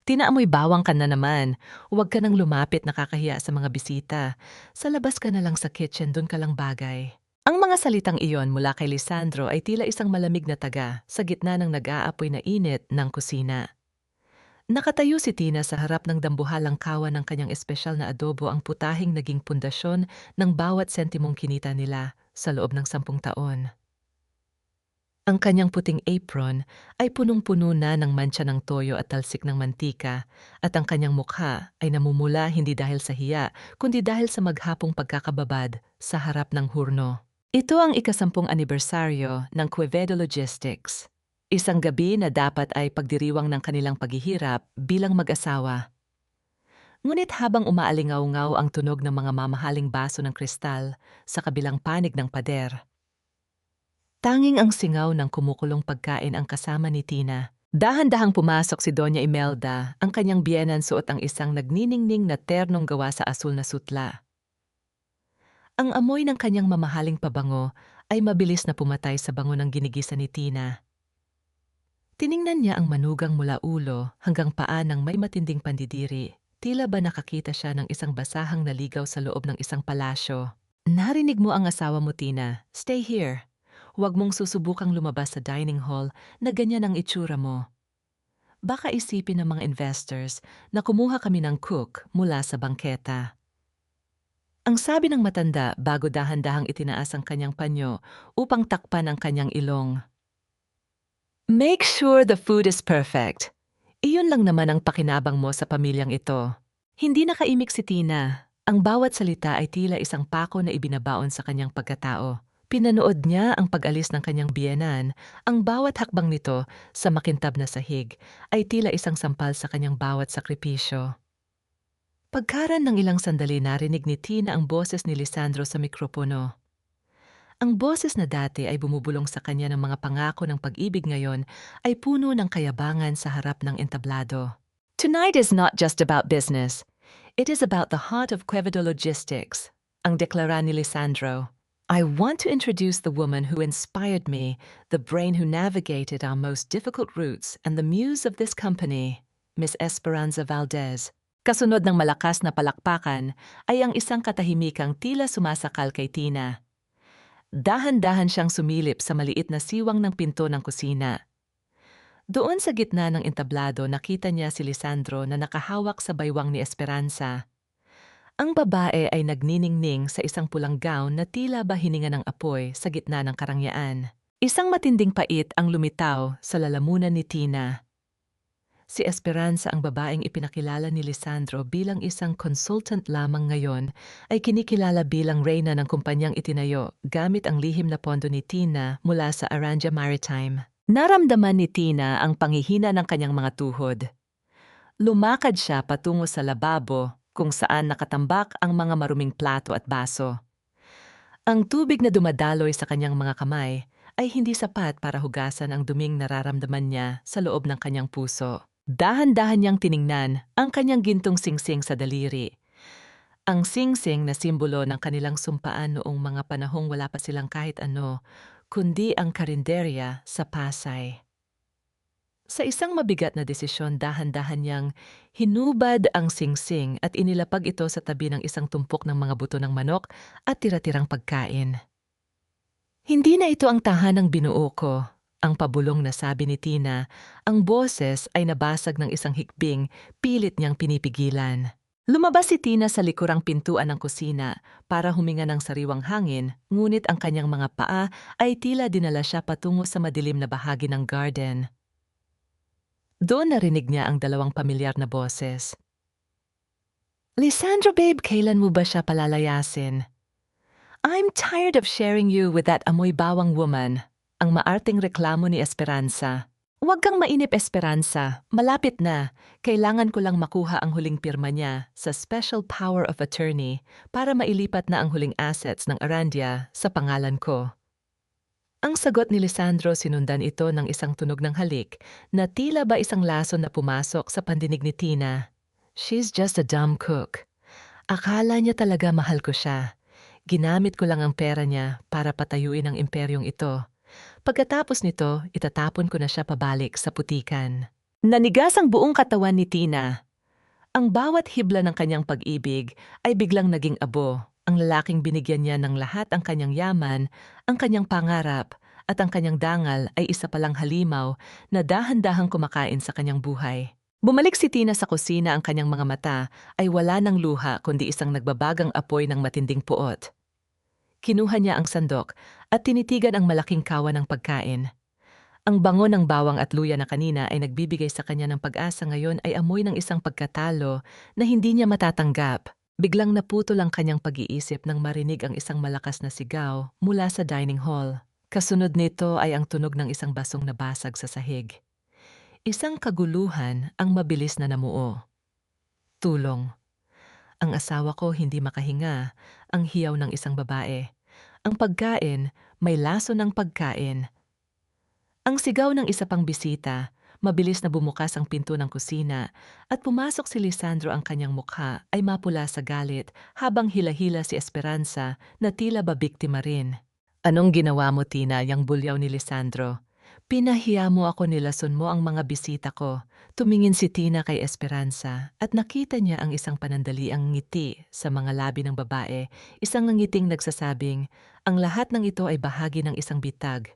Tinaamoy bawang ka na naman. Huwag ka nang lumapit, nakakahiya sa mga bisita. Sa labas ka na lang sa kitchen, dun ka lang bagay. Ang mga salitang iyon mula kay Lisandro ay tila isang malamig na taga sa gitna ng nag-aapoy na init ng kusina. Nakatayo si Tina sa harap ng dambuhalang kawan ng kanyang espesyal na adobo, ang putahing naging pundasyon ng bawat sentimong kinita nila sa loob ng 10 taon. Ang kanyang puting apron ay punong-puno na ng mantsa ng toyo at talsik ng mantika, at ang kanyang mukha ay namumula hindi dahil sa hiya, kundi dahil sa maghapong pagkakababad sa harap ng hurno. Ito ang ika-10 anibersaryo ng Quevedo Logistics. Isang gabi na dapat ay pagdiriwang ng kanilang paghihirap bilang mag-asawa. Ngunit habang umaalingaw-ngaw ang tunog ng mga mamahaling baso ng kristal sa kabilang panig ng pader, tanging ang singaw ng kumukulong pagkain ang kasama ni Tina. Dahan-dahang pumasok si Doña Imelda, ang kanyang biyenan, suot ang isang nagniningning na ternong gawa sa asul na sutla. Ang amoy ng kanyang mamahaling pabango ay mabilis na pumatay sa bango ng ginigisa ni Tina. Tiningnan niya ang manugang mula ulo hanggang paa ng may matinding pandidiri. Tila ba nakakita siya ng isang basahang naligaw sa loob ng isang palasyo. Narinig mo ang asawa mo, Tina. Stay here. Huwag mong susubukang lumabas sa dining hall na ganyan ang itsura mo. Baka isipin ng mga investors na kumuha kami ng cook mula sa bangketa. Ang sabi ng matanda bago dahan-dahang itinaas ang kanyang panyo upang takpan ang kanyang ilong. Make sure the food is perfect. Iyon lang naman ang pakinabang mo sa pamilyang ito. Hindi nakaimik si Tina. Ang bawat salita ay tila isang pako na ibinabaon sa kanyang pagkatao. Pinanood niya ang pag-alis ng kanyang biyenan. Ang bawat hakbang nito sa makintab na sahig ay tila isang sampal sa kanyang bawat sakripisyo. Pagkaran ng ilang sandali, narinig ni Tina ang boses ni Lisandro sa mikropono. Ang boses na dati ay bumubulong sa kanya ng mga pangako ng pag-ibig, ngayon ay puno ng kayabangan sa harap ng entablado. Tonight is not just about business. It is about the heart of Quevedo Logistics, ang deklara ni Lisandro. I want to introduce the woman who inspired me, the brain who navigated our most difficult routes, and the muse of this company, Miss Esperanza Valdez. Kasunod ng malakas na palakpakan ay ang isang katahimikang tila sumasakal kay Tina. Dahan-dahan siyang sumilip sa maliit na siwang ng pinto ng kusina. Doon sa gitna ng entablado, nakita niya si Lisandro na nakahawak sa baywang ni Esperanza. Ang babae ay nagniningning sa isang pulang gown na tila ba hininga ng apoy sa gitna ng karangyaan. Isang matinding pait ang lumitaw sa lalamunan ni Tina. Si Esperanza, ang babaeng ipinakilala ni Lisandro bilang isang consultant lamang, ngayon ay kinikilala bilang reyna ng kumpanyang itinayo gamit ang lihim na pondo ni Tina mula sa Aranja Maritime. Naramdaman ni Tina ang panghihina ng kanyang mga tuhod. Lumakad siya patungo sa lababo kung saan nakatambak ang mga maruming plato at baso. Ang tubig na dumadaloy sa kanyang mga kamay ay hindi sapat para hugasan ang duming nararamdaman niya sa loob ng kanyang puso. Dahan-dahan niyang tiningnan ang kanyang gintong singsing sa daliri. Ang singsing na simbolo ng kanilang sumpaan noong mga panahong wala pa silang kahit ano, kundi ang karinderya sa Pasay. Sa isang mabigat na desisyon, dahan-dahan niyang hinubad ang singsing at inilapag ito sa tabi ng isang tumpok ng mga buto ng manok at tira-tirang pagkain. Hindi na ito ang tahanang binuo ko, ang pabulong na sabi ni Tina. Ang boses ay nabasag ng isang hikbing, pilit niyang pinipigilan. Lumabas si Tina sa likurang pintuan ng kusina para huminga ng sariwang hangin, ngunit ang kanyang mga paa ay tila dinala siya patungo sa madilim na bahagi ng garden. Doon narinig niya ang dalawang pamilyar na boses. Lisandro, babe, kailan mo ba siya palalayasin? I'm tired of sharing you with that amoy bawang woman. Ang maarting reklamo ni Esperanza. Huwag kang mainip, Esperanza. Malapit na. Kailangan ko lang makuha ang huling pirma niya sa Special Power of Attorney para mailipat na ang huling assets ng Arandia sa pangalan ko. Ang sagot ni Lisandro, sinundan ito ng isang tunog ng halik na tila ba isang lason na pumasok sa pandinig ni Tina. She's just a dumb cook. Akala niya talaga mahal ko siya. Ginamit ko lang ang pera niya para patayuin ang imperyong ito. Pagkatapos nito, itatapon ko na siya pabalik sa putikan. Nanigas ang buong katawan ni Tina. Ang bawat hibla ng kanyang pag-ibig ay biglang naging abo. Ang lalaking binigyan niya ng lahat ang kanyang yaman, ang kanyang pangarap, at ang kanyang dangal ay isa palang halimaw na dahan-dahang kumakain sa kanyang buhay. Bumalik si Tina sa kusina, ang kanyang mga mata ay wala ng luha kundi isang nagbabagang apoy ng matinding puot. Kinuha niya ang sandok at tinitigan ang malaking kawan ng pagkain. Ang bango ng bawang at luya na kanina ay nagbibigay sa kanya ng pag-asa, ngayon ay amoy ng isang pagkatalo na hindi niya matatanggap. Biglang naputol ang kanyang pag-iisip nang marinig ang isang malakas na sigaw mula sa dining hall. Kasunod nito ay ang tunog ng isang basong nabasag sa sahig. Isang kaguluhan ang mabilis na namuo. Tulong. Ang asawa ko hindi makahinga, ang hiyaw ng isang babae. Ang pagkain, may laso ng pagkain. Ang sigaw ng isa pang bisita, mabilis na bumukas ang pinto ng kusina at pumasok si Lisandro, ang kanyang mukha ay mapula sa galit habang hila-hila si Esperanza na tila ba biktima rin. Anong ginawa mo, Tina? Yang bulyaw ni Lisandro. Pinahiya mo ako, nilason mo ang mga bisita ko. Tumingin si Tina kay Esperanza at nakita niya ang isang panandaliang ngiti sa mga labi ng babae, isang ngiting nagsasabing, ang lahat ng ito ay bahagi ng isang bitag.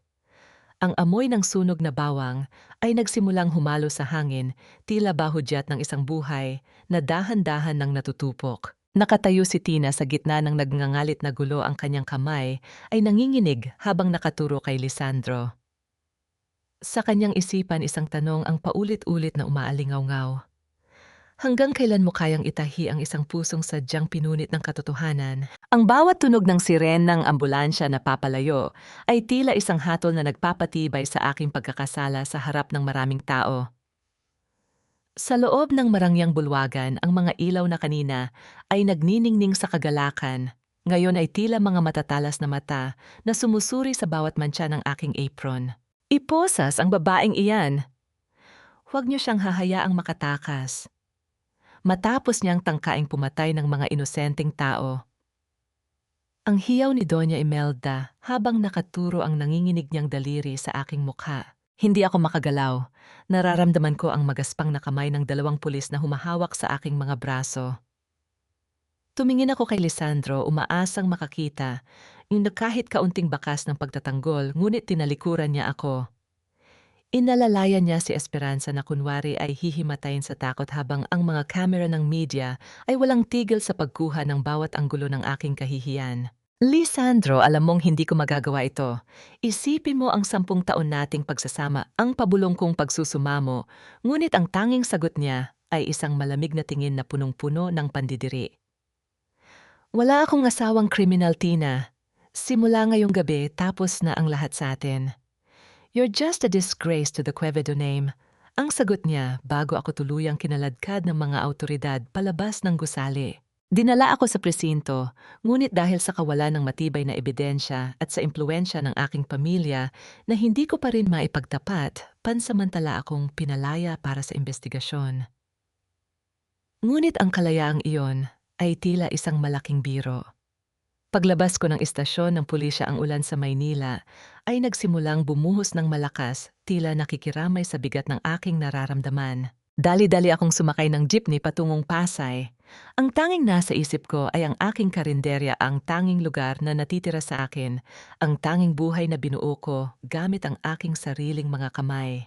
Ang amoy ng sunog na bawang ay nagsimulang humalo sa hangin, tila bahudyat ng isang buhay na dahan-dahan nang natutupok. Nakatayo si Tina sa gitna ng nagngangalit na gulo, ang kanyang kamay ay nanginginig habang nakaturo kay Lisandro. Sa kanyang isipan, isang tanong ang paulit-ulit na umaalingaw-ngaw. Hanggang kailan mo kayang itahi ang isang pusong sadyang pinunit ng katotohanan? Ang bawat tunog ng siren ng ambulansya na papalayo ay tila isang hatol na nagpapatibay sa aking pagkakasala sa harap ng maraming tao. Sa loob ng marangyang bulwagan, ang mga ilaw na kanina ay nagniningning sa kagalakan. Ngayon ay tila mga matatalas na mata na sumusuri sa bawat mantsa ng aking apron. Iposas ang babaeng iyan. Huwag niyo siyang hahayaang makatakas. Matapos niyang tangkaing pumatay ng mga inosenteng tao. Ang hiyaw ni Doña Imelda habang nakaturo ang nanginginig niyang daliri sa aking mukha. Hindi ako makagalaw. Nararamdaman ko ang magaspang na kamay ng 2 pulis na humahawak sa aking mga braso. Tumingin ako kay Lisandro, umaasang makakita yung kahit kaunting bakas ng pagtatanggol, ngunit tinalikuran niya ako. Inalalayan niya si Esperanza na kunwari ay hihimatayin sa takot habang ang mga kamera ng media ay walang tigil sa pagkuha ng bawat anggulo ng aking kahihiyan. Lisandro, alam mong hindi ko magagawa ito. Isipin mo ang 10 taon nating pagsasama, ang pabulong kong pagsusumamo, ngunit ang tanging sagot niya ay isang malamig na tingin na punong-puno ng pandidiri. Wala akong asawang kriminal, Tina. Simula ngayong gabi, tapos na ang lahat sa atin. You're just a disgrace to the Quevedo name. Ang sagot niya bago ako tuluyang kinaladkad ng mga awtoridad palabas ng gusali. Dinala ako sa presinto, ngunit dahil sa kawalan ng matibay na ebidensya at sa impluensya ng aking pamilya na hindi ko pa rin maipagtapat, pansamantala akong pinalaya para sa investigasyon. Ngunit ang kalayaang iyon ay tila isang malaking biro. Paglabas ko ng istasyon ng pulisya, ang ulan sa Maynila ay nagsimulang bumuhos ng malakas, tila nakikiramay sa bigat ng aking nararamdaman. Dali-dali akong sumakay ng jeepney patungong Pasay. Ang tanging nasa isip ko ay ang aking karinderya, ang tanging lugar na natitira sa akin, ang tanging buhay na binuo ko gamit ang aking sariling mga kamay.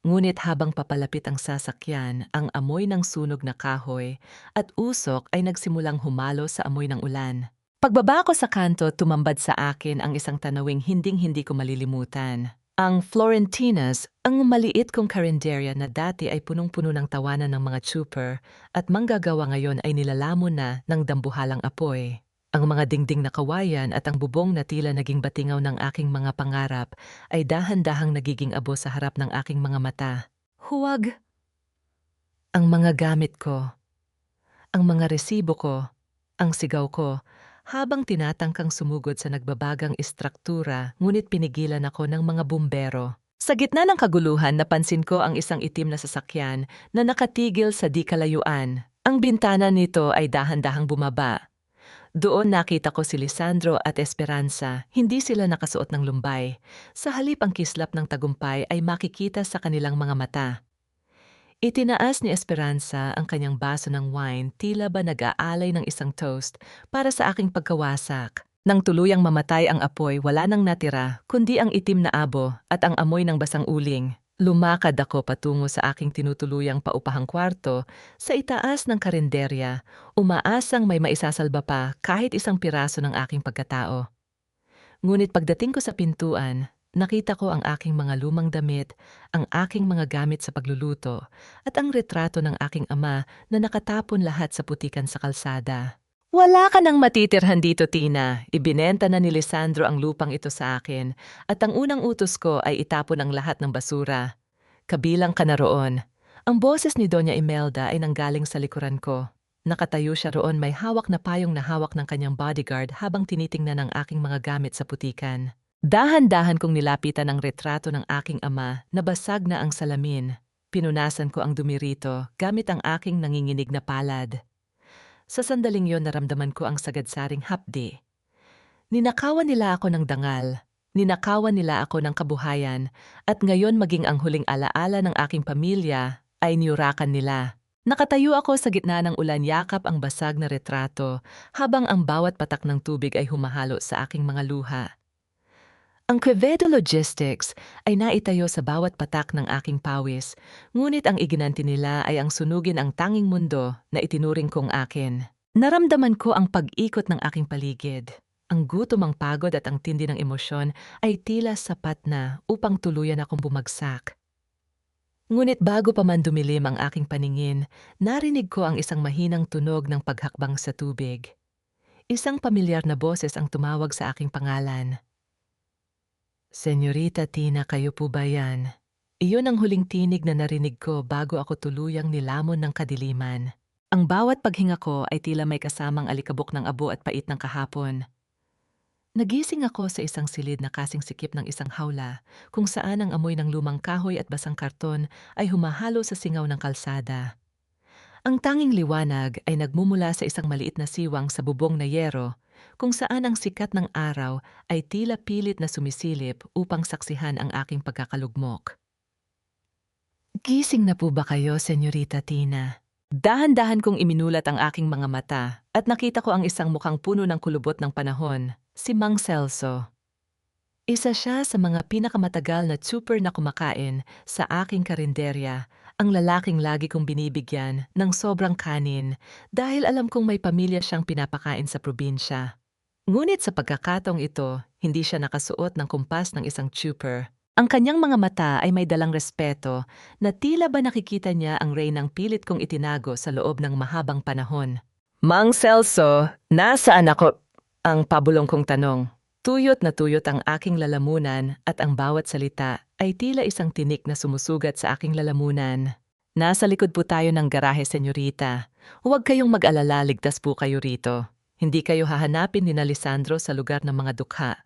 Ngunit habang papalapit ang sasakyan, ang amoy ng sunog na kahoy at usok ay nagsimulang humalo sa amoy ng ulan. Pagbaba ko sa kanto, tumambad sa akin ang isang tanawing hinding-hindi ko malilimutan. Ang Florentinas, ang maliit kong karinderya na dati ay punong-puno ng tawanan ng mga trooper at manggagawa, ngayon ay nilalamon na ng dambuhalang apoy. Ang mga dingding na kawayan at ang bubong na tila naging batingaw ng aking mga pangarap ay dahan-dahang nagiging abo sa harap ng aking mga mata. Huwag! Ang mga gamit ko, ang mga resibo ko, ang sigaw ko, habang tinatangkang sumugod sa nagbabagang istruktura, ngunit pinigilan ako ng mga bumbero. Sa gitna ng kaguluhan, napansin ko ang isang itim na sasakyan na nakatigil sa di kalayuan. Ang bintana nito ay dahan-dahang bumaba. Doon nakita ko si Lisandro at Esperanza. Hindi sila nakasuot ng lumbay. Sa halip, ang kislap ng tagumpay ay makikita sa kanilang mga mata. Itinaas ni Esperanza ang kanyang baso ng wine, tila ba nag-aalay ng isang toast para sa aking pagkawasak. Nang tuluyang mamatay ang apoy, wala nang natira, kundi ang itim na abo at ang amoy ng basang uling. Lumakad ako patungo sa aking tinutuluyang paupahang kwarto sa itaas ng karinderya, umaasang may maisasalba pa kahit isang piraso ng aking pagkatao. Ngunit pagdating ko sa pintuan, nakita ko ang aking mga lumang damit, ang aking mga gamit sa pagluluto, at ang retrato ng aking ama na nakatapon lahat sa putikan sa kalsada. Wala ka nang matitirhan dito, Tina. Ibinenta na ni Lisandro ang lupang ito sa akin at ang unang utos ko ay itapon ang lahat ng basura. Kabilang ka na roon. Ang boses ni Doña Imelda ay nanggaling sa likuran ko. Nakatayo siya roon, may hawak na payong na hawak ng kanyang bodyguard habang tinitingnan ang aking mga gamit sa putikan. Dahan-dahan kong nilapitan ang retrato ng aking ama na basag na ang salamin. Pinunasan ko ang dumi rito gamit ang aking nanginginig na palad. Sa sandaling yon naramdaman ko ang sagadsaring hapdi. Ninakawan nila ako ng dangal. Ninakawan nila ako ng kabuhayan at ngayon maging ang huling alaala ng aking pamilya ay niyurakan nila. Nakatayo ako sa gitna ng ulan, yakap ang basag na retrato habang ang bawat patak ng tubig ay humahalo sa aking mga luha. Ang Quevedo Logistics ay naitayo sa bawat patak ng aking pawis, ngunit ang iginanti nila ay ang sunugin ang tanging mundo na itinuring kong akin. Naramdaman ko ang pag-ikot ng aking paligid. Ang gutom, ang pagod at ang tindi ng emosyon ay tila sapat na upang tuluyan akong bumagsak. Ngunit bago pa man dumilim ang aking paningin, narinig ko ang isang mahinang tunog ng paghakbang sa tubig. Isang pamilyar na boses ang tumawag sa aking pangalan. Senyorita Tina, kayo po ba yan? Iyon ang huling tinig na narinig ko bago ako tuluyang nilamon ng kadiliman. Ang bawat paghinga ko ay tila may kasamang alikabok ng abo at pait ng kahapon. Nagising ako sa isang silid na kasing sikip ng isang hawla, kung saan ang amoy ng lumang kahoy at basang karton ay humahalo sa singaw ng kalsada. Ang tanging liwanag ay nagmumula sa isang maliit na siwang sa bubong na yero, kung saan ang sikat ng araw ay tila pilit na sumisilip upang saksihan ang aking pagkakalugmok. Gising na po ba kayo, Senyorita Tina? Dahan-dahan kong iminulat ang aking mga mata at nakita ko ang isang mukhang puno ng kulubot ng panahon, si Mang Celso. Isa siya sa mga pinakamatagal na super na kumakain sa aking karinderya, ang lalaking lagi kong binibigyan ng sobrang kanin dahil alam kong may pamilya siyang pinapakain sa probinsya. Ngunit sa pagkakataong ito, hindi siya nakasuot ng kumpas ng isang trooper. Ang kanyang mga mata ay may dalang respeto na tila ba nakikita niya ang reynang pilit kong itinago sa loob ng mahabang panahon. Mang Celso, nasaan ako? Ang pabulong kong tanong. Tuyot na tuyot ang aking lalamunan at ang bawat salita ay tila isang tinik na sumusugat sa aking lalamunan. Nasa likod po tayo ng garahe, senyorita. Huwag kayong mag-alala, ligtas po kayo rito. Hindi kayo hahanapin ni Lisandro sa lugar ng mga dukha.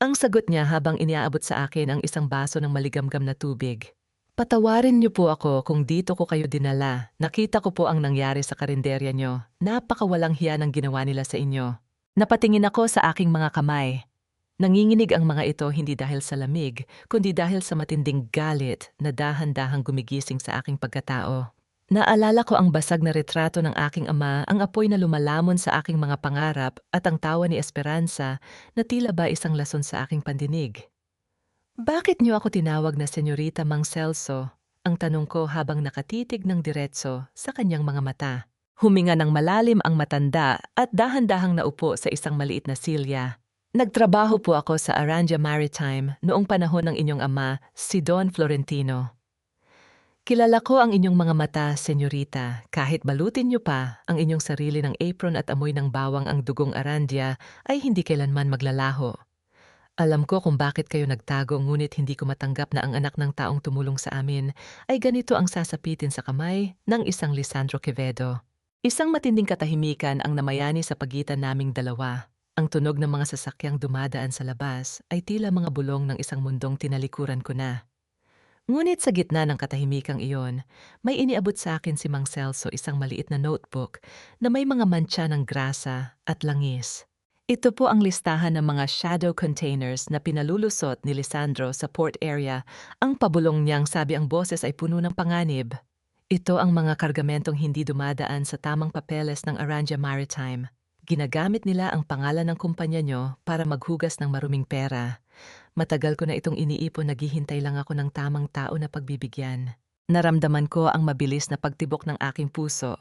Ang sagot niya habang iniaabot sa akin ang isang baso ng maligamgam na tubig. Patawarin niyo po ako kung dito ko kayo dinala. Nakita ko po ang nangyari sa karinderya niyo. Napakawalang hiya ng ginawa nila sa inyo. Napatingin ako sa aking mga kamay. Nanginginig ang mga ito hindi dahil sa lamig, kundi dahil sa matinding galit na dahan-dahang gumigising sa aking pagkatao. Naalala ko ang basag na retrato ng aking ama, ang apoy na lumalamon sa aking mga pangarap at ang tawa ni Esperanza na tila ba isang lason sa aking pandinig. Bakit niyo ako tinawag na Senyorita Mang Celso? Ang tanong ko habang nakatitig ng diretso sa kanyang mga mata. Huminga ng malalim ang matanda at dahan-dahang naupo sa isang maliit na silya. Nagtrabaho po ako sa Aranja Maritime noong panahon ng inyong ama, si Don Florentino. Kilala ko ang inyong mga mata, senyorita. Kahit balutin niyo pa ang inyong sarili ng apron at amoy ng bawang ang dugong Arandia, ay hindi kailanman maglalaho. Alam ko kung bakit kayo nagtago, ngunit hindi ko matanggap na ang anak ng taong tumulong sa amin ay ganito ang sasapitin sa kamay ng isang Lisandro Quevedo. Isang matinding katahimikan ang namayani sa pagitan naming dalawa. Ang tunog ng mga sasakyang dumadaan sa labas ay tila mga bulong ng isang mundong tinalikuran ko na. Ngunit sa gitna ng katahimikang iyon, may iniabot sa akin si Mang Celso, isang maliit na notebook na may mga mantsa ng grasa at langis. Ito po ang listahan ng mga shadow containers na pinalulusot ni Lisandro sa port area. Ang pabulong niyang sabi, ang boses ay puno ng panganib. Ito ang mga kargamentong hindi dumadaan sa tamang papeles ng Aranja Maritime. Ginagamit nila ang pangalan ng kumpanya nyo para maghugas ng maruming pera. Matagal ko na itong iniipon, naghihintay lang ako ng tamang tao na pagbibigyan. Naramdaman ko ang mabilis na pagtibok ng aking puso.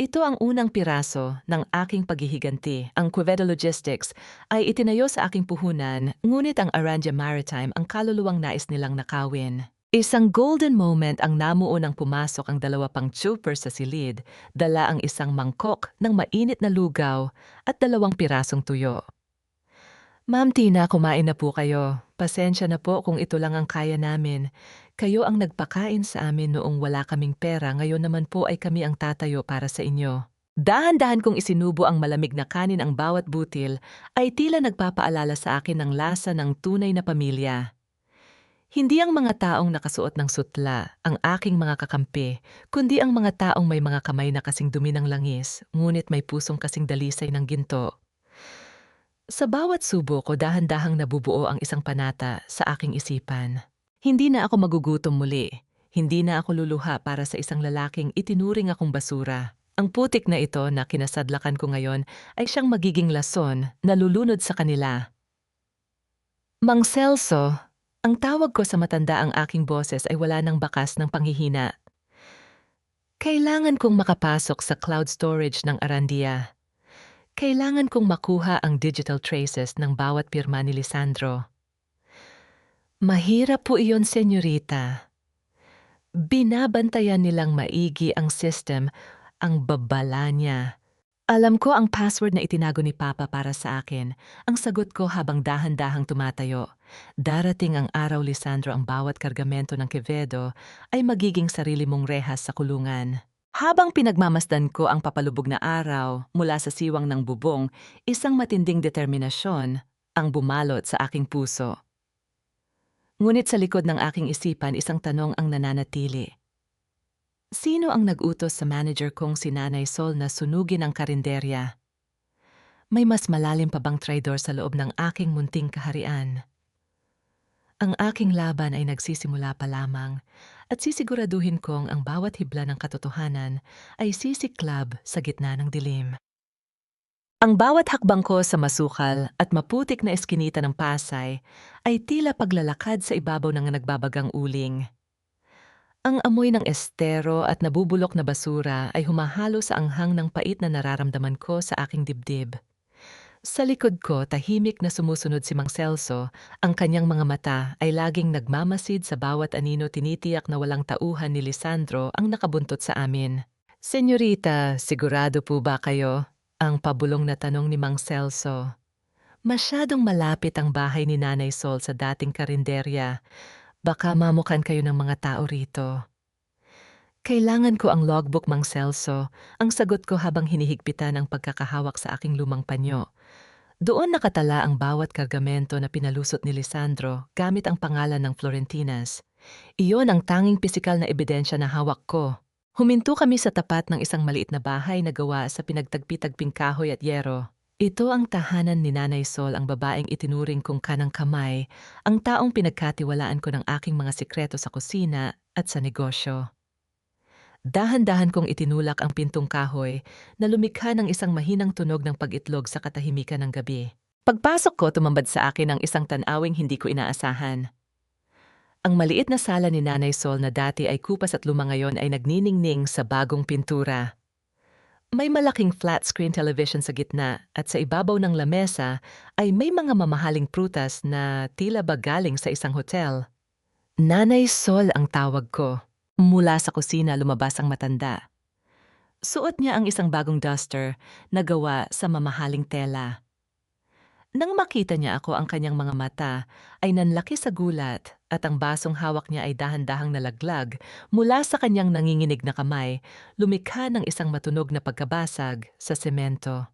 Ito ang unang piraso ng aking paghihiganti. Ang Quevedo Logistics ay itinayo sa aking puhunan, ngunit ang Aranja Maritime ang kaluluwang nais nilang nakawin. Isang golden moment ang namuo nang pumasok ang dalawa pang trooper sa silid, dala ang isang mangkok ng mainit na lugaw at 2 pirasong tuyo. Ma'am Tina, kumain na po kayo. Pasensya na po kung ito lang ang kaya namin. Kayo ang nagpakain sa amin noong wala kaming pera, ngayon naman po ay kami ang tatayo para sa inyo. Dahan-dahan kong isinubo ang malamig na kanin, ang bawat butil ay tila nagpapaalala sa akin ng lasa ng tunay na pamilya. Hindi ang mga taong nakasuot ng sutla ang aking mga kakampi, kundi ang mga taong may mga kamay na kasing dumi ng langis, ngunit may pusong kasing dalisay ng ginto. Sa bawat subo ko, dahan-dahang nabubuo ang isang panata sa aking isipan. Hindi na ako magugutom muli. Hindi na ako luluha para sa isang lalaking itinuring akong basura. Ang putik na ito na kinasadlakan ko ngayon ay siyang magiging lason na lulunod sa kanila. Mang Celso, ang tawag ko sa matanda, ang aking boses ay wala ng bakas ng panghihina. Kailangan kong makapasok sa cloud storage ng Arandia. Kailangan kong makuha ang digital traces ng bawat pirma ni Lisandro. Mahirap po iyon, senyorita. Binabantayan nilang maigi ang system, ang babala niya. Alam ko ang password na itinago ni Papa para sa akin. Ang sagot ko habang dahan-dahang tumatayo. Darating ang araw, Lisandro, ang bawat kargamento ng Quevedo ay magiging sarili mong rehas sa kulungan. Habang pinagmamasdan ko ang papalubog na araw mula sa siwang ng bubong, isang matinding determinasyon ang bumalot sa aking puso. Ngunit sa likod ng aking isipan, isang tanong ang nananatili. Sino ang nag-utos sa manager kong si Nanay Sol na sunugin ang karinderya? May mas malalim pa bang traidor sa loob ng aking munting kaharian? Ang aking laban ay nagsisimula pa lamang at sisiguraduhin kong ang bawat hibla ng katotohanan ay sisiklab sa gitna ng dilim. Ang bawat hakbang ko sa masukal at maputik na eskinita ng Pasay ay tila paglalakad sa ibabaw ng nagbabagang uling. Ang amoy ng estero at nabubulok na basura ay humahalo sa anghang ng pait na nararamdaman ko sa aking dibdib. Sa likod ko, tahimik na sumusunod si Mang Celso. Ang kanyang mga mata ay laging nagmamasid sa bawat anino, tinitiyak na walang tauhan ni Lisandro ang nakabuntot sa amin. Senyorita, sigurado po ba kayo? Ang pabulong na tanong ni Mang Celso. Masyadong malapit ang bahay ni Nanay Sol sa dating karinderya. Baka mamukan kayo ng mga tao rito. Kailangan ko ang logbook, Mang Celso, ang sagot ko habang hinihigpitan ang pagkakahawak sa aking lumang panyo. Doon nakatala ang bawat kargamento na pinalusot ni Lisandro gamit ang pangalan ng Florentinas. Iyon ang tanging pisikal na ebidensya na hawak ko. Huminto kami sa tapat ng isang maliit na bahay na gawa sa pinagtagpi-tagping kahoy at yero. Ito ang tahanan ni Nanay Sol, ang babaeng itinuring kong kanang kamay, ang taong pinagkatiwalaan ko ng aking mga sikreto sa kusina at sa negosyo. Dahan-dahan kong itinulak ang pintong kahoy na lumikha ng isang mahinang tunog ng pag-itlog sa katahimikan ng gabi. Pagpasok ko, tumambad sa akin ang isang tanawing hindi ko inaasahan. Ang maliit na sala ni Nanay Sol na dati ay kupas at luma ngayon ay nagniningning sa bagong pintura. May malaking flat screen television sa gitna at sa ibabaw ng lamesa ay may mga mamahaling prutas na tila ba galing sa isang hotel. Nanay Sol ang tawag ko. Mula sa kusina lumabas ang matanda. Suot niya ang isang bagong duster na gawa sa mamahaling tela. Nang makita niya ako, ang kanyang mga mata ay nanlaki sa gulat at ang basong hawak niya ay dahan-dahang nalaglag mula sa kanyang nanginginig na kamay, lumikha ng isang matunog na pagkabasag sa semento.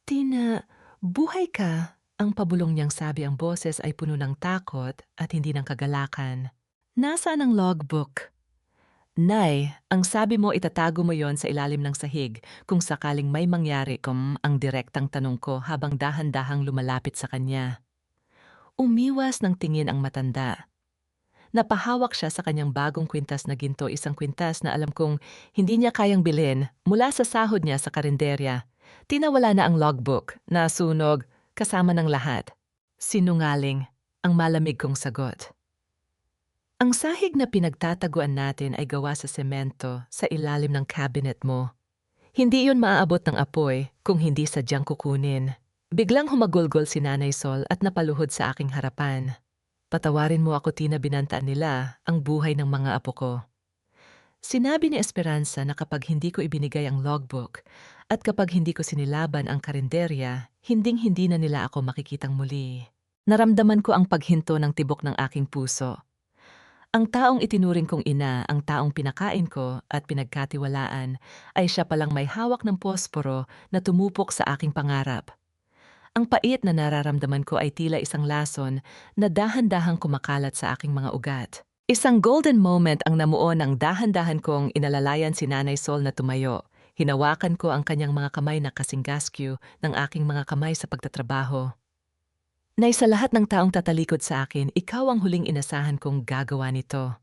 Tina, buhay ka? Ang pabulong niyang sabi, ang boses ay puno ng takot at hindi ng kagalakan. Nasaan ang logbook? Nay, ang sabi mo itatago mo yon sa ilalim ng sahig kung sakaling may mangyari, ang direktang tanong ko habang dahan-dahang lumalapit sa kanya. Umiwas ng tingin ang matanda. Napahawak siya sa kanyang bagong kwintas na ginto, isang kwintas na alam kong hindi niya kayang bilhin mula sa sahod niya sa karinderya. Tinawala na ang logbook, nasunog, kasama ng lahat. Sinungaling, ang malamig kong sagot. Ang sahig na pinagtataguan natin ay gawa sa semento sa ilalim ng cabinet mo. Hindi iyon maaabot ng apoy kung hindi sadyang kukunin. Biglang humagulgol si Nanay Sol at napaluhod sa aking harapan. Patawarin mo ako, Tina, binantaan nila ang buhay ng mga apo ko. Sinabi ni Esperanza na kapag hindi ko ibinigay ang logbook at kapag hindi ko sinilaban ang karinderya, hinding-hindi na nila ako makikitang muli. Naramdaman ko ang paghinto ng tibok ng aking puso. Ang taong itinuring kong ina, ang taong pinakain ko at pinagkatiwalaan, ay siya palang may hawak ng posporo na tumupok sa aking pangarap. Ang pait na nararamdaman ko ay tila isang lason na dahan-dahang kumakalat sa aking mga ugat. Isang golden moment ang namuo ng dahan-dahan kong inalalayan si Nanay Sol na tumayo. Hinawakan ko ang kanyang mga kamay na kasing gaskyu ng aking mga kamay sa pagtatrabaho. Nay, sa lahat ng taong tatalikod sa akin, ikaw ang huling inasahan kong gagawa nito.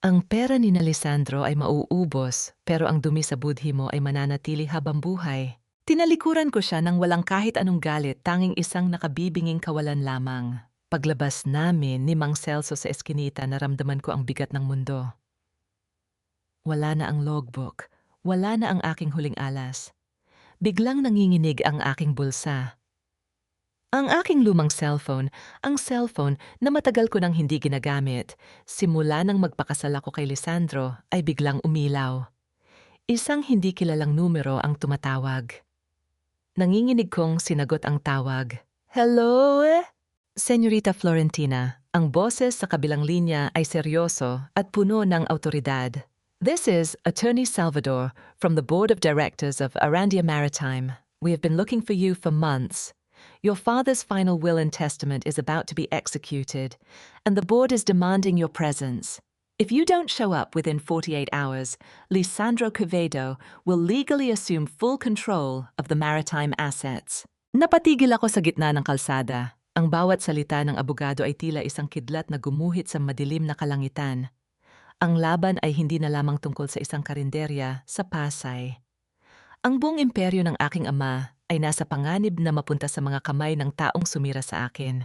Ang pera ni Lisandro ay mauubos, pero ang dumi sa budhi mo ay mananatili habang buhay. Tinalikuran ko siya nang walang kahit anong galit, tanging isang nakabibinging kawalan lamang. Paglabas namin ni Mang Celso sa eskinita, naramdaman ko ang bigat ng mundo. Wala na ang logbook, wala na ang aking huling alas. Biglang nanginginig ang aking bulsa. Ang aking lumang cellphone, ang cellphone na matagal ko nang hindi ginagamit, simula nang magpakasal ako kay Lisandro, ay biglang umilaw. Isang hindi kilalang numero ang tumatawag. Nanginginig kong sinagot ang tawag. Hello? Senyorita Florentina, ang boses sa kabilang linya ay seryoso at puno ng autoridad. This is Attorney Salvador from the Board of Directors of Arandia Maritime. We have been looking for you for months. Your father's final will and testament is about to be executed, and the board is demanding your presence. If you don't show up within 48 hours, Lisandro Quevedo will legally assume full control of the maritime assets. Napatigil ako sa gitna ng kalsada. Ang bawat salita ng abogado ay tila isang kidlat na gumuhit sa madilim na kalangitan. Ang laban ay hindi na lamang tungkol sa isang karinderya sa Pasay. Ang buong imperyo ng aking ama ay nasa panganib na mapunta sa mga kamay ng taong sumira sa akin.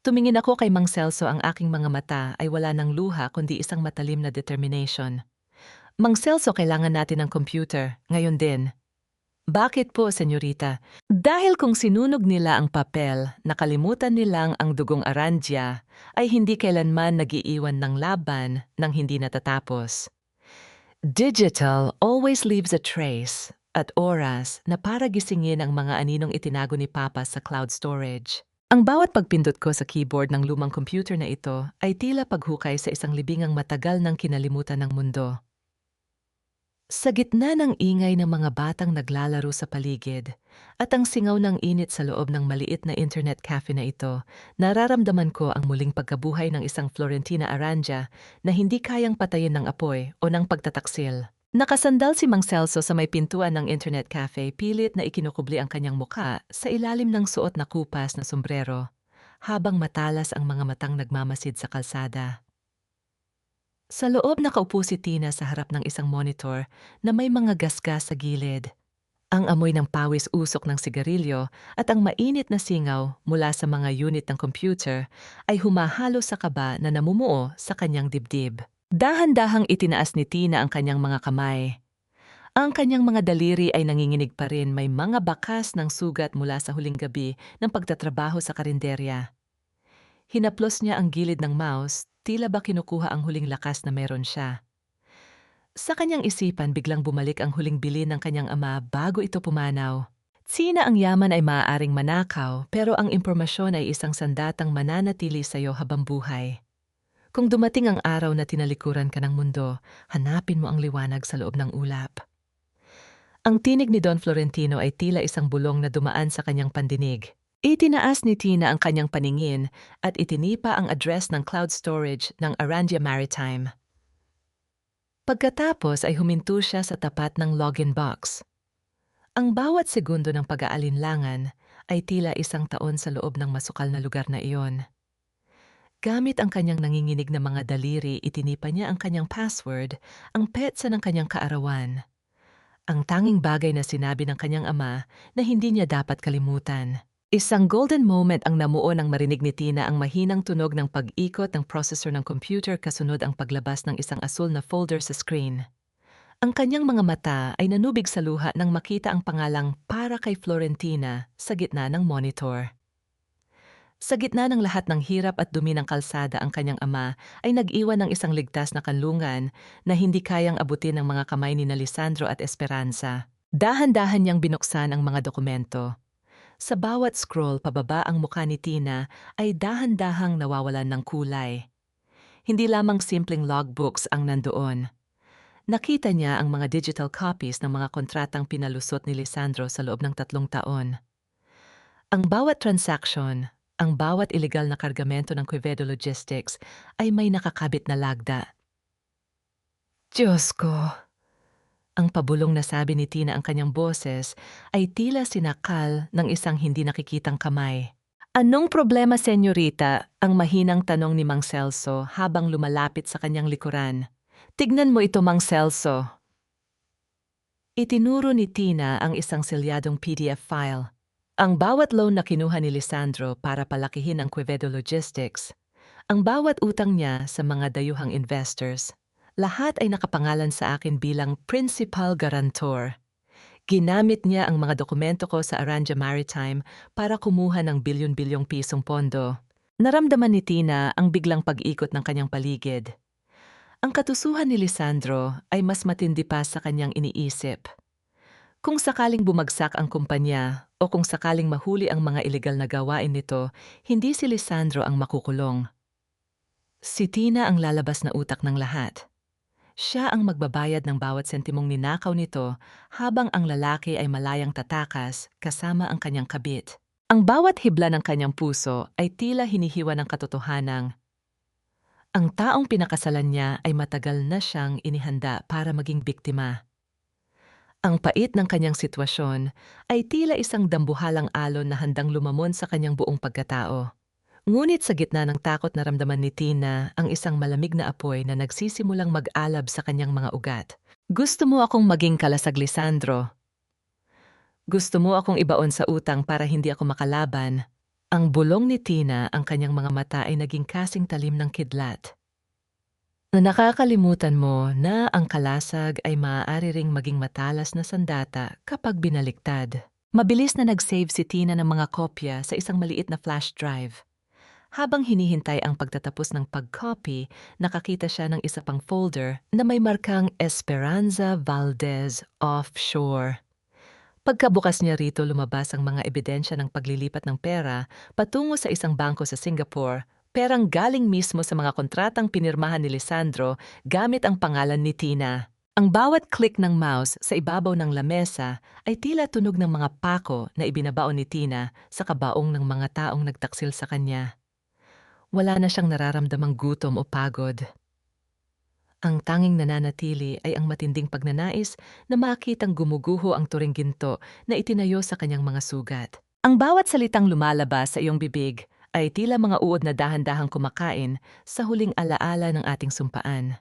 Tumingin ako kay Mang Celso, ang aking mga mata ay wala ng luha kundi isang matalim na determination. Mang Celso, kailangan natin ng computer, ngayon din. Bakit po, senyorita? Dahil kung sinunog nila ang papel, nakalimutan nilang ang dugong Arandia, ay hindi kailanman nagiiwan ng laban nang hindi natatapos. Digital always leaves a trace at oras na para gisingin ang mga aninong itinago ni Papa sa cloud storage. Ang bawat pagpindot ko sa keyboard ng lumang computer na ito ay tila paghukay sa isang libingang matagal ng kinalimutan ng mundo. Sa gitna ng ingay ng mga batang naglalaro sa paligid at ang singaw ng init sa loob ng maliit na internet cafe na ito, nararamdaman ko ang muling pagkabuhay ng isang Florentina Arandia na hindi kayang patayin ng apoy o ng pagtataksil. Nakasandal si Mang Celso sa may pintuan ng internet cafe, pilit na ikinukubli ang kanyang muka sa ilalim ng suot na kupas na sombrero, habang matalas ang mga matang nagmamasid sa kalsada. Sa loob nakaupo si Tina sa harap ng isang monitor na may mga gasgas sa gilid. Ang amoy ng pawis usok ng sigarilyo at ang mainit na singaw mula sa mga unit ng computer ay humahalo sa kaba na namumuo sa kanyang dibdib. Dahan-dahang itinaas ni Tina ang kanyang mga kamay. Ang kanyang mga daliri ay nanginginig pa rin, may mga bakas ng sugat mula sa huling gabi ng pagtatrabaho sa karinderya. Hinaplos niya ang gilid ng mouse, tila ba kinukuha ang huling lakas na meron siya. Sa kanyang isipan, biglang bumalik ang huling bilin ng kanyang ama bago ito pumanaw. Sina ang yaman ay maaaring manakaw, pero ang impormasyon ay isang sandatang mananatili sa iyo habang buhay. Kung dumating ang araw na tinalikuran ka ng mundo, hanapin mo ang liwanag sa loob ng ulap. Ang tinig ni Don Florentino ay tila isang bulong na dumaan sa kanyang pandinig. Itinaas ni Tina ang kanyang paningin at itinipa ang address ng cloud storage ng Arandia Maritime. Pagkatapos ay huminto siya sa tapat ng login box. Ang bawat segundo ng pag-aalinlangan ay tila isang taon sa loob ng masukal na lugar na iyon. Gamit ang kanyang nanginginig na mga daliri, itinipa niya ang kanyang password, ang petsa ng kanyang kaarawan. Ang tanging bagay na sinabi ng kanyang ama na hindi niya dapat kalimutan. Isang golden moment ang namuo nang marinig ni Tina ang mahinang tunog ng pag-ikot ng processor ng computer kasunod ang paglabas ng isang asul na folder sa screen. Ang kanyang mga mata ay nanubig sa luha nang makita ang pangalang "Para kay Florentina" sa gitna ng monitor. Sa gitna ng lahat ng hirap at dumi ng kalsada, ang kanyang ama ay nag-iwan ng isang ligtas na kanlungan na hindi kayang abutin ng mga kamay ni Lisandro at Esperanza. Dahan-dahan niyang binuksan ang mga dokumento. Sa bawat scroll pababa, ang mukha ni Tina ay dahan-dahang nawawalan ng kulay. Hindi lamang simpleng logbooks ang nandoon. Nakita niya ang mga digital copies ng mga kontratang pinalusot ni Lisandro sa loob ng 3 taon. Ang bawat transaction, ang bawat ilegal na kargamento ng Quevedo Logistics ay may nakakabit na lagda. Diyos ko! Ang pabulong na sabi ni Tina, ang kanyang boses ay tila sinakal ng isang hindi nakikitang kamay. Anong problema, senyorita? Ang mahinang tanong ni Mang Celso habang lumalapit sa kanyang likuran. Tignan mo ito, Mang Celso. Itinuro ni Tina ang isang selyadong PDF file. Ang bawat loan na kinuha ni Lisandro para palakihin ang Quevedo Logistics, ang bawat utang niya sa mga dayuhang investors, lahat ay nakapangalan sa akin bilang principal guarantor. Ginamit niya ang mga dokumento ko sa Aranja Maritime para kumuha ng bilyon-bilyong pisong pondo. Naramdaman ni Tina ang biglang pag-ikot ng kanyang paligid. Ang katusuhan ni Lisandro ay mas matindi pa sa kanyang iniisip. Kung sakaling bumagsak ang kumpanya o kung sakaling mahuli ang mga ilegal na gawain nito, hindi si Lisandro ang makukulong. Si Tina ang lalabas na utak ng lahat. Siya ang magbabayad ng bawat sentimong ninakaw nito habang ang lalaki ay malayang tatakas kasama ang kanyang kabit. Ang bawat hibla ng kanyang puso ay tila hinihiwa ng katotohanang ang taong pinakasalan niya ay matagal na siyang inihanda para maging biktima. Ang pait ng kanyang sitwasyon ay tila isang dambuhalang alon na handang lumamon sa kanyang buong pagkatao. Ngunit sa gitna ng takot, naramdaman ni Tina ang isang malamig na apoy na nagsisimulang mag-alab sa kanyang mga ugat. Gusto mo akong maging kalasag, Lisandro? Gusto mo akong ibaon sa utang para hindi ako makalaban? Ang bulong ni Tina, ang kanyang mga mata ay naging kasing talim ng kidlat. Nakakalimutan mo na ang kalasag ay maaari ring maging matalas na sandata kapag binaliktad. Mabilis na nag-save si Tina ng mga kopya sa isang maliit na flash drive. Habang hinihintay ang pagtatapos ng pag-copy, nakakita siya ng isa pang folder na may markang Esperanza Valdez Offshore. Pagkabukas niya rito, lumabas ang mga ebidensya ng paglilipat ng pera patungo sa isang bangko sa Singapore, perang galing mismo sa mga kontratang pinirmahan ni Lisandro gamit ang pangalan ni Tina. Ang bawat click ng mouse sa ibabaw ng lamesa ay tila tunog ng mga pako na ibinabaon ni Tina sa kabaong ng mga taong nagtaksil sa kanya. Wala na siyang nararamdamang gutom o pagod. Ang tanging nananatili ay ang matinding pagnanais na makitang gumuguho ang turing ginto na itinayo sa kanyang mga sugat. Ang bawat salitang lumalabas sa iyong bibig ay tila mga uod na dahan-dahang kumakain sa huling alaala ng ating sumpaan.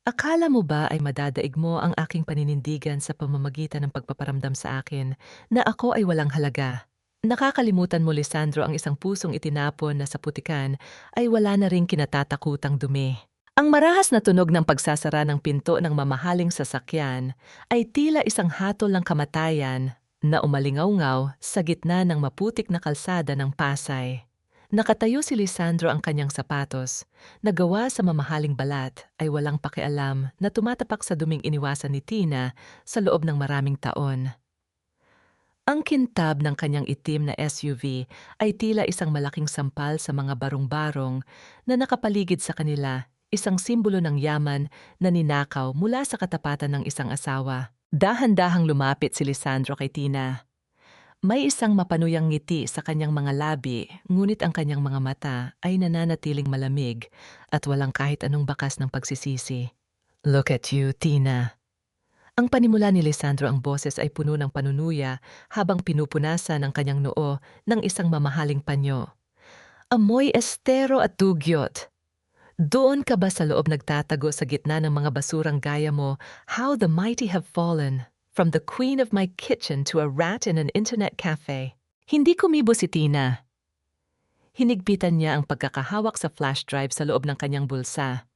Akala mo ba ay madadaig mo ang aking paninindigan sa pamamagitan ng pagpaparamdam sa akin na ako ay walang halaga? Nakakalimutan mo, Lisandro, ang isang pusong itinapon na sa putikan ay wala na ring kinatatakutang dumi. Ang marahas na tunog ng pagsasara ng pinto ng mamahaling sasakyan ay tila isang hatol ng kamatayan na umalingaw-ngaw sa gitna ng maputik na kalsada ng Pasay. Nakatayo si Lisandro, ang kanyang sapatos, na gawa sa mamahaling balat, ay walang pakialam na tumatapak sa duming iniwasan ni Tina sa loob ng maraming taon. Ang kintab ng kanyang itim na SUV ay tila isang malaking sampal sa mga barong-barong na nakapaligid sa kanila, isang simbolo ng yaman na ninakaw mula sa katapatan ng isang asawa. Dahan-dahang lumapit si Lisandro kay Tina. May isang mapanuyang ngiti sa kanyang mga labi, ngunit ang kanyang mga mata ay nananatiling malamig at walang kahit anong bakas ng pagsisisi. Look at you, Tina. Ang panimula ni Lisandro, ang boses ay puno ng panunuya habang pinupunasan ang kanyang noo ng isang mamahaling panyo. Amoy estero at dugyot. Doon ka ba sa loob nagtatago sa gitna ng mga basurang gaya mo? How the mighty have fallen. From the queen of my kitchen to a rat in an internet cafe. Hindi kumibo si Tina. Hinigpitan niya ang pagkakahawak sa flash drive sa loob ng kanyang bulsa.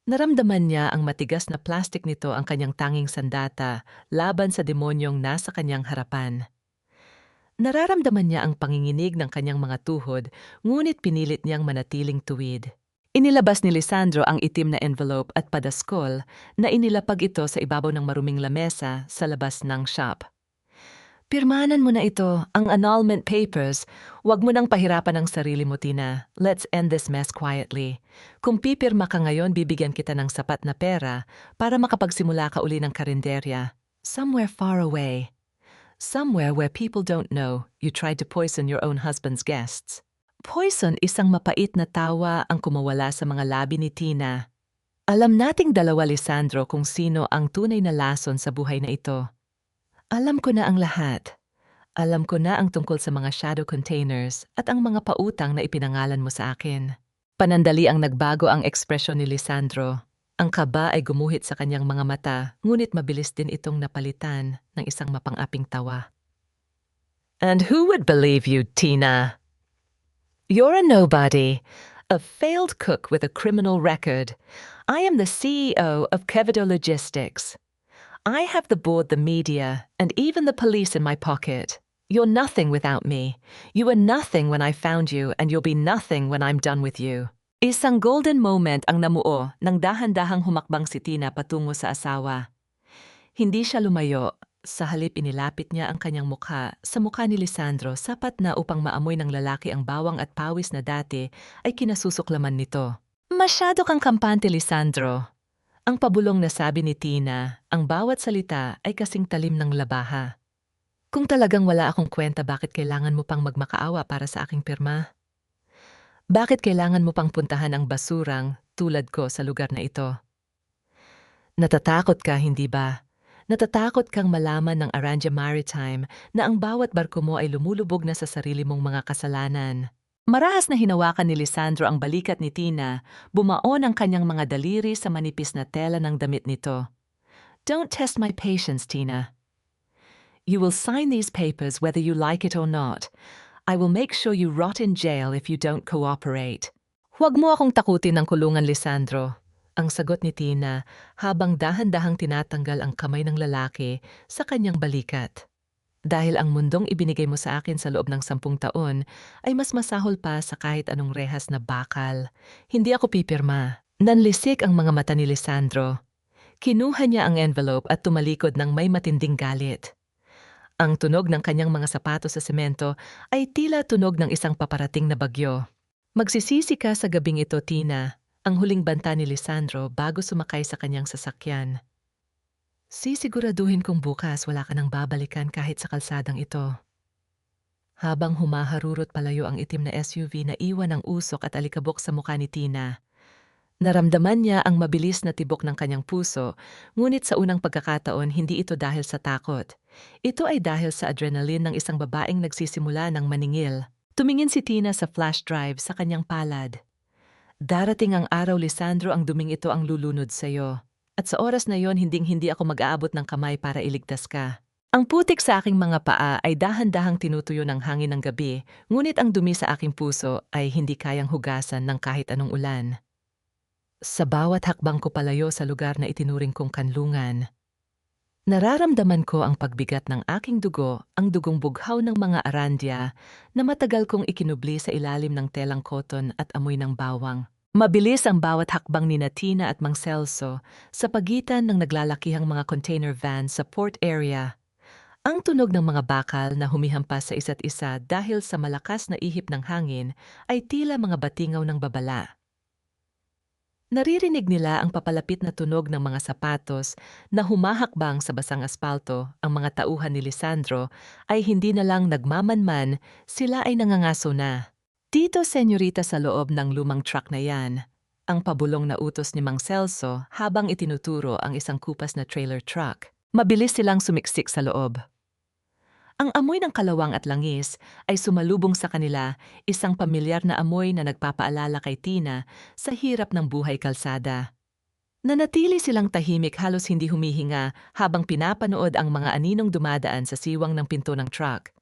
Naramdaman niya ang matigas na plastic nito ang kanyang tanging sandata laban sa demonyong nasa kanyang harapan. Nararamdaman niya ang panginginig ng kanyang mga tuhod, ngunit pinilit niyang manatiling tuwid. Inilabas ni Lisandro ang itim na envelope at padaskol na inilapag ito sa ibabaw ng maruming lamesa sa labas ng shop. Pirmanan mo na ito, ang annulment papers. Huwag mo nang pahirapan ang sarili mo, Tina. Let's end this mess quietly. Kung pipirma ka ngayon, bibigyan kita ng sapat na pera para makapagsimula ka uli ng karinderya. Somewhere far away. Somewhere where people don't know you tried to poison your own husband's guests. Poison, isang mapait na tawa ang kumawala sa mga labi ni Tina. Alam nating dalawa, Lisandro, kung sino ang tunay na lason sa buhay na ito. Alam ko na ang lahat. Alam ko na ang tungkol sa mga shadow containers at ang mga pautang na ipinangalan mo sa akin. Panandali ang nagbago ang ekspresyon ni Lisandro. Ang kaba ay gumuhit sa kanyang mga mata, ngunit mabilis din itong napalitan ng isang mapang-aping tawa. And who would believe you, Tina? You're a nobody, a failed cook with a criminal record. I am the CEO of Kevido Logistics. I have the board, the media, and even the police in my pocket. You're nothing without me. You were nothing when I found you, and you'll be nothing when I'm done with you. Isang golden moment ang namuo nang dahan-dahang humakbang si Tina patungo sa asawa. Hindi siya lumayo. Sa halip inilapit niya ang kanyang mukha sa mukha ni Lisandro sapat na upang maamoy ng lalaki ang bawang at pawis na dati ay kinasusuklaman nito. Masyado kang kampante, Lisandro. Ang pabulong na sabi ni Tina, ang bawat salita ay kasing talim ng labaha. Kung talagang wala akong kwenta, bakit kailangan mo pang magmakaawa para sa aking pirma? Bakit kailangan mo pang puntahan ang basurang tulad ko sa lugar na ito? Natatakot ka, hindi ba? Natatakot kang malaman ng Aranja Maritime na ang bawat barko mo ay lumulubog na sa sarili mong mga kasalanan. Marahas na hinawakan ni Lisandro ang balikat ni Tina, bumaon ang kanyang mga daliri sa manipis na tela ng damit nito. Don't test my patience, Tina. You will sign these papers whether you like it or not. I will make sure you rot in jail if you don't cooperate. Huwag mo akong takutin ng kulungan, Lisandro. Ang sagot ni Tina habang dahan-dahang tinatanggal ang kamay ng lalaki sa kanyang balikat. Dahil ang mundong ibinigay mo sa akin sa loob ng 10 taon ay mas masahol pa sa kahit anong rehas na bakal. Hindi ako pipirma. Nanlisik ang mga mata ni Lisandro. Kinuha niya ang envelope at tumalikod ng may matinding galit. Ang tunog ng kanyang mga sapatos sa semento ay tila tunog ng isang paparating na bagyo. Magsisisi ka sa gabing ito, Tina. Ang huling banta ni Lisandro bago sumakay sa kanyang sasakyan. Sisiguraduhin kong bukas wala ka nang babalikan kahit sa kalsadang ito. Habang humaharurot palayo ang itim na SUV na iwan ng usok at alikabok sa mukha ni Tina. Naramdaman niya ang mabilis na tibok ng kanyang puso, ngunit sa unang pagkakataon hindi ito dahil sa takot. Ito ay dahil sa adrenaline ng isang babaeng nagsisimula ng maningil. Tumingin si Tina sa flash drive sa kanyang palad. Darating ang araw, Lisandro, ang duming ito ang lulunod sa'yo. At sa oras na yon, hinding-hindi ako mag-aabot ng kamay para iligtas ka. Ang putik sa aking mga paa ay dahan-dahang tinutuyo ng hangin ng gabi, ngunit ang dumi sa aking puso ay hindi kayang hugasan ng kahit anong ulan. Sa bawat hakbang ko palayo sa lugar na itinuring kong kanlungan, nararamdaman ko ang pagbigat ng aking dugo, ang dugong bughaw ng mga arandya na matagal kong ikinubli sa ilalim ng telang koton at amoy ng bawang. Mabilis ang bawat hakbang ni Tina at Mang Celso sa pagitan ng naglalakihang mga container van sa port area. Ang tunog ng mga bakal na humihampas sa isa't isa dahil sa malakas na ihip ng hangin ay tila mga batingaw ng babala. Naririnig nila ang papalapit na tunog ng mga sapatos na humahakbang sa basang aspalto. Ang mga tauhan ni Lisandro ay hindi na lang nagmamanman, sila ay nangangaso na. Dito, senyorita, sa loob ng lumang truck na yan, ang pabulong na utos ni Mang Celso habang itinuturo ang isang kupas na trailer truck. Mabilis silang sumiksik sa loob. Ang amoy ng kalawang at langis ay sumalubong sa kanila, isang pamilyar na amoy na nagpapaalala kay Tina sa hirap ng buhay kalsada. Nanatili silang tahimik, halos hindi humihinga habang pinapanood ang mga aninong dumadaan sa siwang ng pinto ng truck.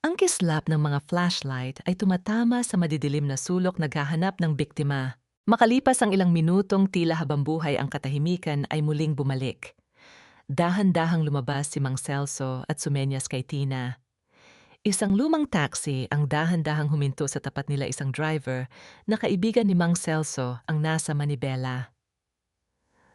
Ang kislap ng mga flashlight ay tumatama sa madidilim na sulok naghahanap ng biktima. Makalipas ang ilang minutong tila habambuhay ang katahimikan ay muling bumalik. Dahan-dahang lumabas si Mang Celso at sumenyas kay Tina. Isang lumang taxi ang dahan-dahang huminto sa tapat nila, isang driver na kaibigan ni Mang Celso ang nasa Manibela.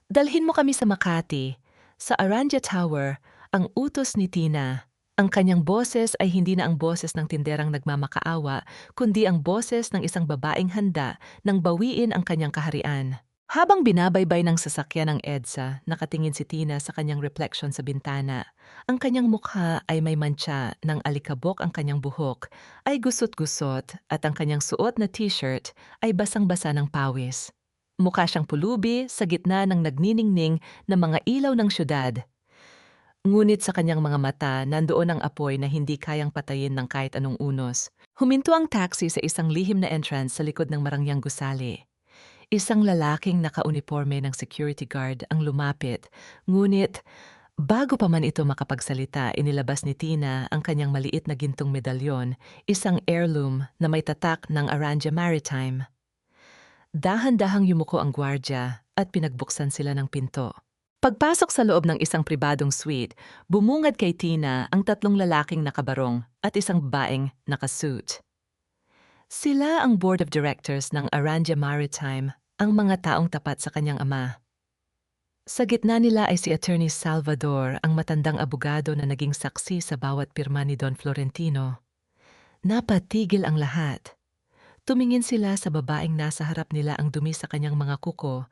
Dalhin mo kami sa Makati, sa Aranja Tower, ang utos ni Tina. Ang kanyang boses ay hindi na ang boses ng tinderang nagmamakaawa, kundi ang boses ng isang babaeng handa nang bawiin ang kanyang kaharian. Habang binabaybay ng sasakyan ng EDSA, nakatingin si Tina sa kanyang reflection sa bintana. Ang kanyang mukha ay may mantsa, ng alikabok ang kanyang buhok, ay gusot-gusot at ang kanyang suot na t-shirt ay basang-basa ng pawis. Mukha siyang pulubi sa gitna ng nagniningning na mga ilaw ng syudad. Ngunit sa kanyang mga mata, nandoon ang apoy na hindi kayang patayin ng kahit anong unos. Huminto ang taxi sa isang lihim na entrance sa likod ng marangyang gusali. Isang lalaking nakauniforme ng security guard ang lumapit, ngunit bago pa man ito makapagsalita, inilabas ni Tina ang kanyang maliit na gintong medalyon, isang heirloom na may tatak ng Aranja Maritime. Dahan-dahang yumuko ang gwardya at pinagbuksan sila ng pinto. Pagpasok sa loob ng isang pribadong suite, bumungad kay Tina ang tatlong lalaking nakabarong at isang babaeng nakasuit. Sila ang board of directors ng Aranja Maritime, ang mga taong tapat sa kanyang ama. Sa gitna nila ay si Attorney Salvador, ang matandang abogado na naging saksi sa bawat pirma ni Don Florentino. Napatigil ang lahat. Tumingin sila sa babaeng nasa harap nila, ang dumi sa kanyang mga kuko,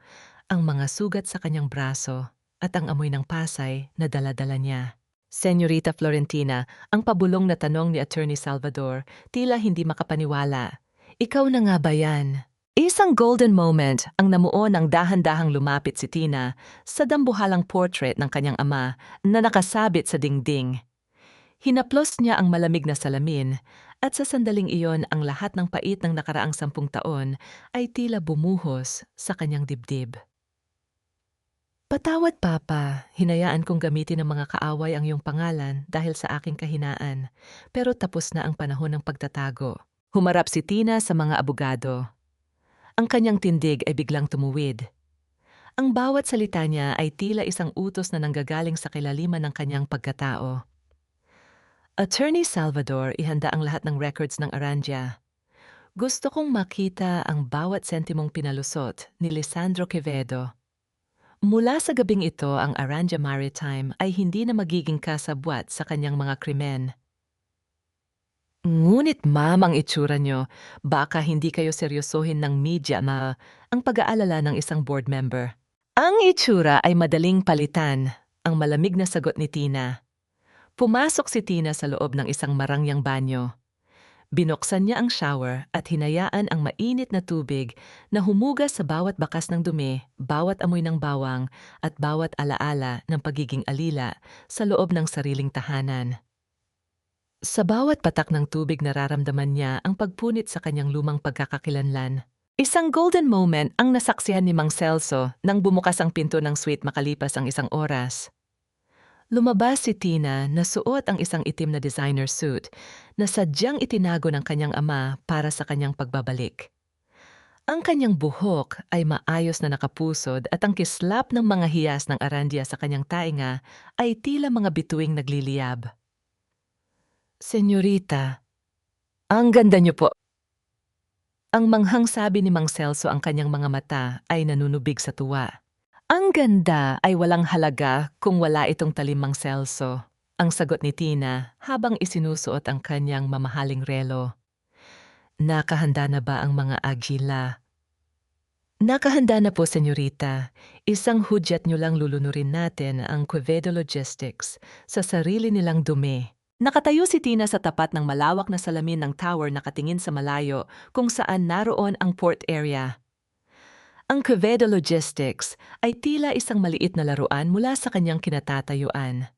ang mga sugat sa kanyang braso, at ang amoy ng pasay na dala-dala niya. Senyorita Florentina, ang pabulong na tanong ni Attorney Salvador, tila hindi makapaniwala. Ikaw na nga ba yan? Isang golden moment ang namuo ng dahan-dahang lumapit si Tina sa dambuhalang portrait ng kanyang ama na nakasabit sa dingding. Hinaplos niya ang malamig na salamin at sa sandaling iyon ang lahat ng pait ng nakaraang 10 taon ay tila bumuhos sa kanyang dibdib. Patawad, Papa, hinayaan kong gamitin ng mga kaaway ang iyong pangalan dahil sa aking kahinaan, pero tapos na ang panahon ng pagtatago. Humarap si Tina sa mga abogado. Ang kanyang tindig ay biglang tumuwid. Ang bawat salita niya ay tila isang utos na nanggagaling sa kilaliman ng kanyang pagkatao. Attorney Salvador, ihanda ang lahat ng records ng Aranja. Gusto kong makita ang bawat sentimong pinalusot ni Lisandro Quevedo. Mula sa gabing ito, ang Aranja Maritime ay hindi na magiging kasabwat sa kanyang mga krimen. Ngunit ma'am, ang itsura nyo, baka hindi kayo seryosohin ng media ang pag-aalala ng isang board member. Ang itsura ay madaling palitan, ang malamig na sagot ni Tina. Pumasok si Tina sa loob ng isang marangyang banyo. Binuksan niya ang shower at hinayaan ang mainit na tubig na humugas sa bawat bakas ng dumi, bawat amoy ng bawang at bawat alaala ng pagiging alila sa loob ng sariling tahanan. Sa bawat patak ng tubig nararamdaman niya ang pagpunit sa kanyang lumang pagkakakilanlan. Isang golden moment ang nasaksihan ni Mang Celso nang bumukas ang pinto ng suite makalipas ang 1 oras. Lumabas si Tina na suot ang isang itim na designer suit na sadyang itinago ng kanyang ama para sa kanyang pagbabalik. Ang kanyang buhok ay maayos na nakapusod at ang kislap ng mga hiyas ng arandia sa kanyang tainga ay tila mga bituing nagliliyab. Senyorita, ang ganda niyo po. Ang manghang sabi ni Mang Celso, ang kanyang mga mata ay nanunubig sa tuwa. Ang ganda ay walang halaga kung wala itong talim, Mang Celso, ang sagot ni Tina habang isinusuot ang kanyang mamahaling relo. Nakahanda na ba ang mga agila? Nakahanda na po, senyorita. Isang hudyat nyo lang lulunurin natin ang Quevedo Logistics sa sarili nilang dumi. Nakatayo si Tina sa tapat ng malawak na salamin ng tower, nakatingin sa malayo kung saan naroon ang port area. Ang Quevedo Logistics ay tila isang maliit na laruan mula sa kanyang kinatatayuan.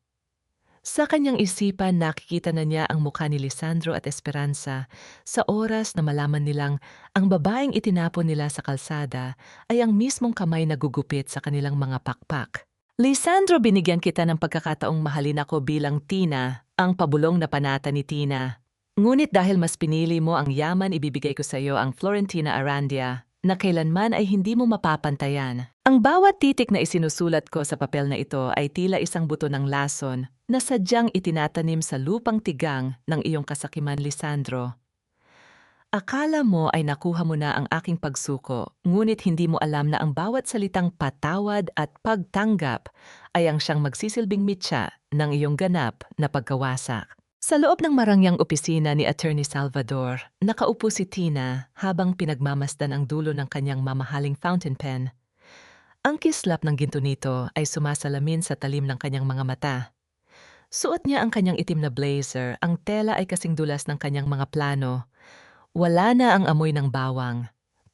Sa kanyang isipan, nakikita na niya ang mukha ni Lisandro at Esperanza sa oras na malaman nilang ang babaeng itinapon nila sa kalsada ay ang mismong kamay na gugupit sa kanilang mga pakpak. Lisandro, binigyan kita ng pagkakataong mahalin ako bilang Tina, ang pabulong na panata ni Tina. Ngunit dahil mas pinili mo ang yaman, ibibigay ko sa iyo ang Florentina Arandia na kailanman ay hindi mo mapapantayan. Ang bawat titik na isinusulat ko sa papel na ito ay tila isang buto ng lason na sadyang itinatanim sa lupang tigang ng iyong kasakiman, Lisandro. Akala mo ay nakuha mo na ang aking pagsuko, ngunit hindi mo alam na ang bawat salitang patawad at pagtanggap ay ang siyang magsisilbing mitya ng iyong ganap na pagkawasak. Sa loob ng marangyang opisina ni Attorney Salvador, nakaupo si Tina habang pinagmamasdan ang dulo ng kanyang mamahaling fountain pen. Ang kislap ng ginto nito ay sumasalamin sa talim ng kanyang mga mata. Suot niya ang kanyang itim na blazer, ang tela ay kasing dulas ng kanyang mga plano. Wala na ang amoy ng bawang.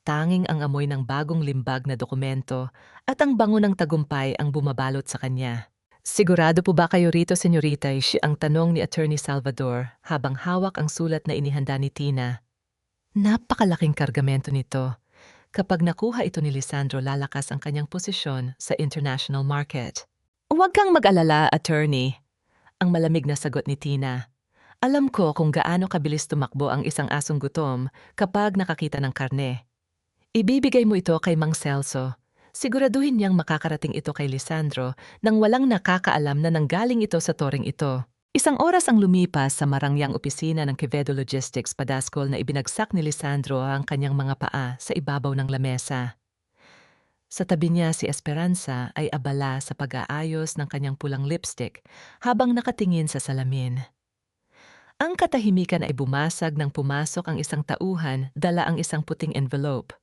Tanging ang amoy ng bagong limbag na dokumento at ang bango ng tagumpay ang bumabalot sa kanya. Sigurado po ba kayo rito, senyorita? Ang tanong ni Attorney Salvador habang hawak ang sulat na inihanda ni Tina. Napakalaking kargamento nito. Kapag nakuha ito ni Lisandro, lalakas ang kanyang posisyon sa international market. Huwag kang mag-alala, attorney. Ang malamig na sagot ni Tina. Alam ko kung gaano kabilis tumakbo ang isang asong gutom kapag nakakita ng karne. Ibibigay mo ito kay Mang Celso. Siguraduhin niyang makakarating ito kay Lisandro nang walang nakakaalam na nanggaling ito sa toring ito. Isang oras ang lumipas sa marangyang opisina ng Quevedo Logistics Padaskol na ibinagsak ni Lisandro ang kanyang mga paa sa ibabaw ng lamesa. Sa tabi niya si Esperanza ay abala sa pag-aayos ng kanyang pulang lipstick habang nakatingin sa salamin. Ang katahimikan ay bumasag nang pumasok ang isang tauhan, dala ang isang puting envelope.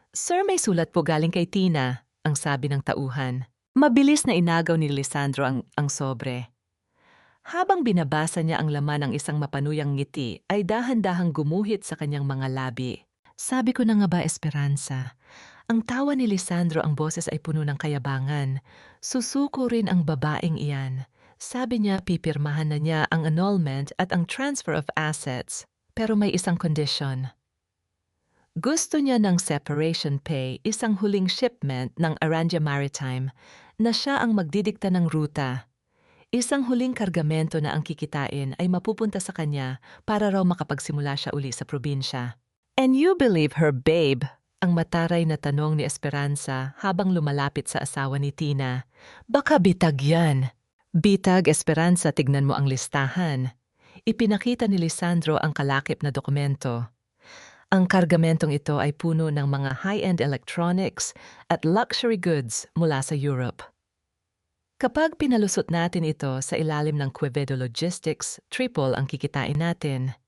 "Sir, may sulat po galing kay Tina," ang sabi ng tauhan. Mabilis na inagaw ni Lisandro ang sobre. Habang binabasa niya ang laman ng isang mapanuyang ngiti, ay dahan-dahang gumuhit sa kanyang mga labi. "Sabi ko na nga ba, Esperanza?" Ang tawa ni Lisandro, ang boses ay puno ng kayabangan. "Susuko rin ang babaeng iyan." Sabi niya pipirmahan na niya ang annulment at ang transfer of assets. Pero may isang condition. Gusto niya ng separation pay, isang huling shipment ng Arandia Maritime na siya ang magdidikta ng ruta. Isang huling kargamento na ang kikitain ay mapupunta sa kanya para raw makapagsimula siya uli sa probinsya. "And you believe her, babe?" Ang mataray na tanong ni Esperanza habang lumalapit sa asawa ni Tina. "Baka bitag yan." "Bitag, Esperanza, tignan mo ang listahan." Ipinakita ni Lisandro ang kalakip na dokumento. Ang kargamentong ito ay puno ng mga high-end electronics at luxury goods mula sa Europe. Kapag pinalusot natin ito sa ilalim ng Quevedo Logistics, triple ang kikitain natin.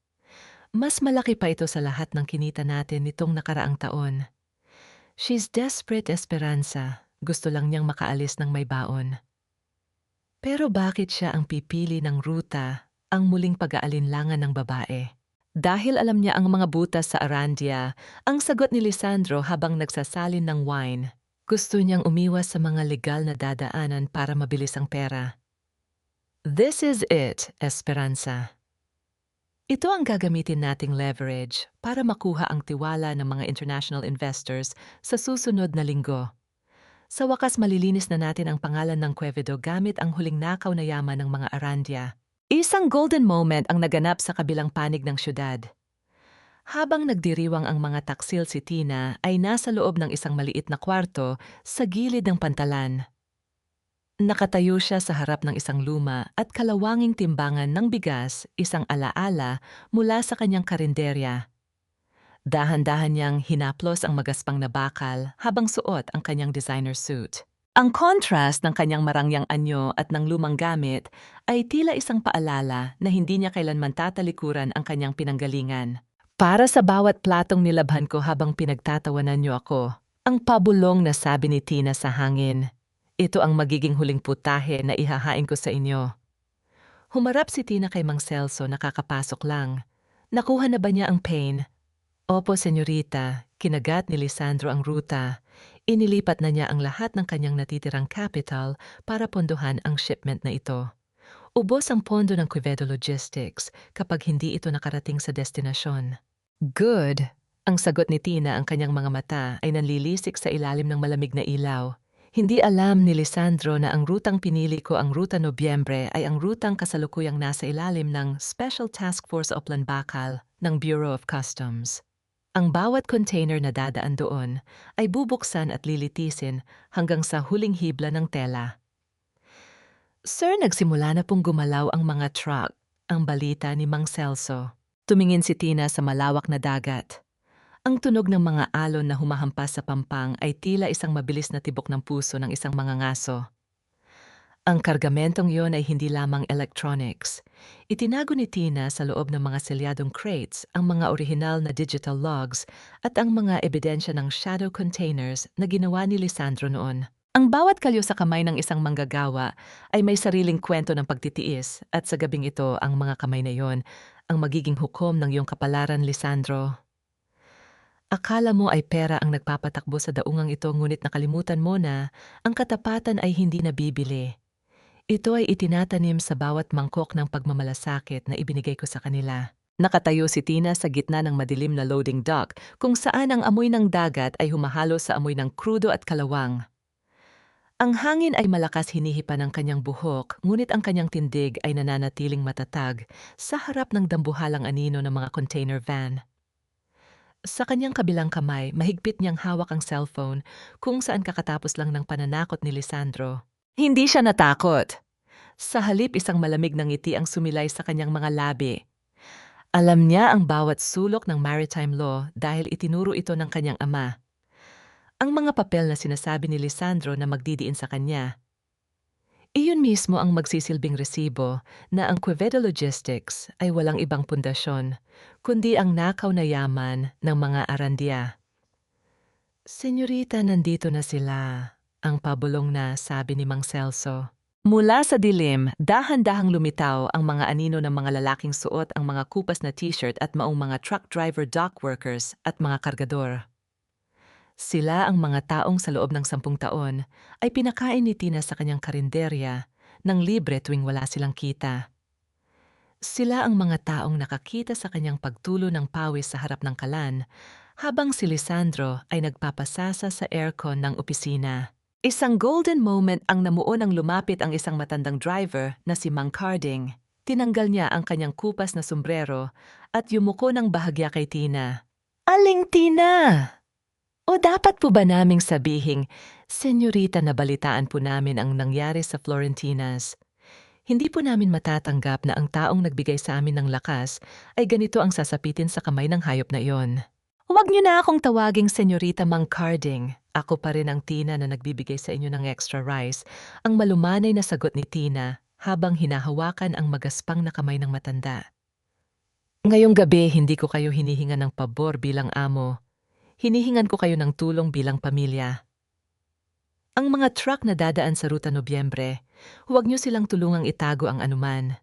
Mas malaki pa ito sa lahat ng kinita natin nitong nakaraang taon. She's desperate, Esperanza. Gusto lang niyang makaalis ng may baon. Pero bakit siya ang pipili ng ruta, ang muling pag-aalinlangan ng babae? Dahil alam niya ang mga butas sa Arandia, ang sagot ni Lisandro habang nagsasalin ng wine. Gusto niyang umiwas sa mga legal na dadaanan para mabilis ang pera. "This is it, Esperanza." Ito ang gagamitin nating leverage para makuha ang tiwala ng mga international investors sa susunod na linggo. Sa wakas, malilinis na natin ang pangalan ng Quevedo gamit ang huling nakaw na yaman ng mga Arandia. Isang golden moment ang naganap sa kabilang panig ng syudad. Habang nagdiriwang ang mga taksil, si Tina ay nasa loob ng isang maliit na kwarto sa gilid ng pantalan. Nakatayo siya sa harap ng isang luma at kalawanging timbangan ng bigas, isang alaala mula sa kanyang karinderya. Dahan-dahan niyang hinaplos ang magaspang na bakal habang suot ang kanyang designer suit. Ang contrast ng kanyang marangyang anyo at ng lumang gamit ay tila isang paalala na hindi niya kailanman tatalikuran ang kanyang pinanggalingan. "Para sa bawat platong nilabhan ko habang pinagtatawanan niyo ako," ang pabulong na sabi ni Tina sa hangin. "Ito ang magiging huling putahe na ihahain ko sa inyo." Humarap si Tina kay Mang Celso, nakakapasok lang. Nakuha na ba niya ang pain? "Opo, senyorita." Kinagat ni Lisandro ang ruta. Inilipat na niya ang lahat ng kanyang natitirang capital para pondohan ang shipment na ito. Ubos ang pondo ng Quevedo Logistics kapag hindi ito nakarating sa destinasyon. Good! Ang sagot ni Tina, ang kanyang mga mata ay nanlilisik sa ilalim ng malamig na ilaw. Hindi alam ni Lisandro na ang rutang pinili ko, ang Ruta Nobyembre, ay ang rutang kasalukuyang nasa ilalim ng Special Task Force Oplan Bacal ng Bureau of Customs. Ang bawat container na dadaan doon ay bubuksan at lilitisin hanggang sa huling hibla ng tela. Sir, nagsimula na pong gumalaw ang mga truck, ang balita ni Mang Celso. Tumingin si Tina sa malawak na dagat. Ang tunog ng mga alon na humahampas sa pampang ay tila isang mabilis na tibok ng puso ng isang mangangaso. Ang kargamentong iyon ay hindi lamang electronics. Itinago ni Tina sa loob ng mga selyadong crates ang mga orihinal na digital logs at ang mga ebidensya ng shadow containers na ginawa ni Lisandro noon. Ang bawat kalyo sa kamay ng isang manggagawa ay may sariling kwento ng pagtitiis, at sa gabing ito, ang mga kamay na iyon ang magiging hukom ng iyong kapalaran, Lisandro. Akala mo ay pera ang nagpapatakbo sa daungang ito, ngunit nakalimutan mo na ang katapatan ay hindi nabibili. Ito ay itinatanim sa bawat mangkok ng pagmamalasakit na ibinigay ko sa kanila. Nakatayo si Tina sa gitna ng madilim na loading dock, kung saan ang amoy ng dagat ay humahalo sa amoy ng krudo at kalawang. Ang hangin ay malakas hinihipa ng kanyang buhok, ngunit ang kanyang tindig ay nananatiling matatag sa harap ng dambuhalang anino ng mga container van. Sa kanyang kabilang kamay, mahigpit niyang hawak ang cellphone, kung saan kakatapos lang ng pananakot ni Lisandro. Hindi siya natakot. Sa halip, isang malamig na ngiti ang sumilay sa kanyang mga labi. Alam niya ang bawat sulok ng maritime law dahil itinuro ito ng kanyang ama. Ang mga papel na sinasabi ni Lisandro na magdidiin sa kanya, iyon mismo ang magsisilbing resibo na ang Quevedo Logistics ay walang ibang pundasyon, kundi ang nakaw na yaman ng mga Arandia. Senyorita, nandito na sila, ang pabulong na sabi ni Mang Celso. Mula sa dilim, dahan-dahang lumitaw ang mga anino ng mga lalaking suot ang mga kupas na t-shirt at maong mga truck driver, dock workers at mga kargador. Sila ang mga taong sa loob ng 10 taon ay pinakain ni Tina sa kanyang karinderya ng libre tuwing wala silang kita. Sila ang mga taong nakakita sa kanyang pagtulo ng pawis sa harap ng kalan habang si Lisandro ay nagpapasasa sa aircon ng opisina. Isang golden moment ang namuo nang lumapit ang isang matandang driver na si Mang Carding. Tinanggal niya ang kanyang kupas na sombrero at yumuko ng bahagya kay Tina. Aling Tina! O dapat po ba naming sabihing, Senyorita, nabalitaan po namin ang nangyari sa Florentinas. Hindi po namin matatanggap na ang taong nagbigay sa amin ng lakas ay ganito ang sasapitin sa kamay ng hayop na iyon. Huwag niyo na akong tawaging Senyorita Mang Carding. Ako pa rin ang Tina na nagbibigay sa inyo ng extra rice, ang malumanay na sagot ni Tina habang hinahawakan ang magaspang na kamay ng matanda. Ngayong gabi, hindi ko kayo hinihinga ng pabor bilang amo. Hinihingan ko kayo ng tulong bilang pamilya. Ang mga truck na dadaan sa Ruta Nobyembre, huwag niyo silang tulungang itago ang anuman.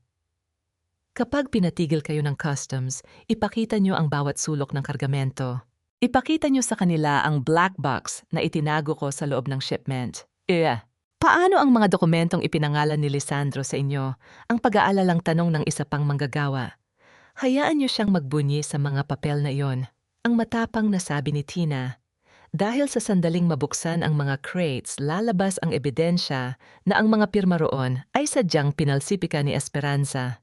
Kapag pinatigil kayo ng customs, ipakita niyo ang bawat sulok ng kargamento. Ipakita niyo sa kanila ang black box na itinago ko sa loob ng shipment. Paano ang mga dokumentong ipinangalan ni Lisandro sa inyo? Ang pag-aalalang tanong ng isa pang manggagawa. Hayaan niyo siyang magbunyi sa mga papel na iyon. Ang matapang na sabi ni Tina, dahil sa sandaling mabuksan ang mga crates, lalabas ang ebidensya na ang mga pirma roon ay sadyang pinalsipika ni Esperanza.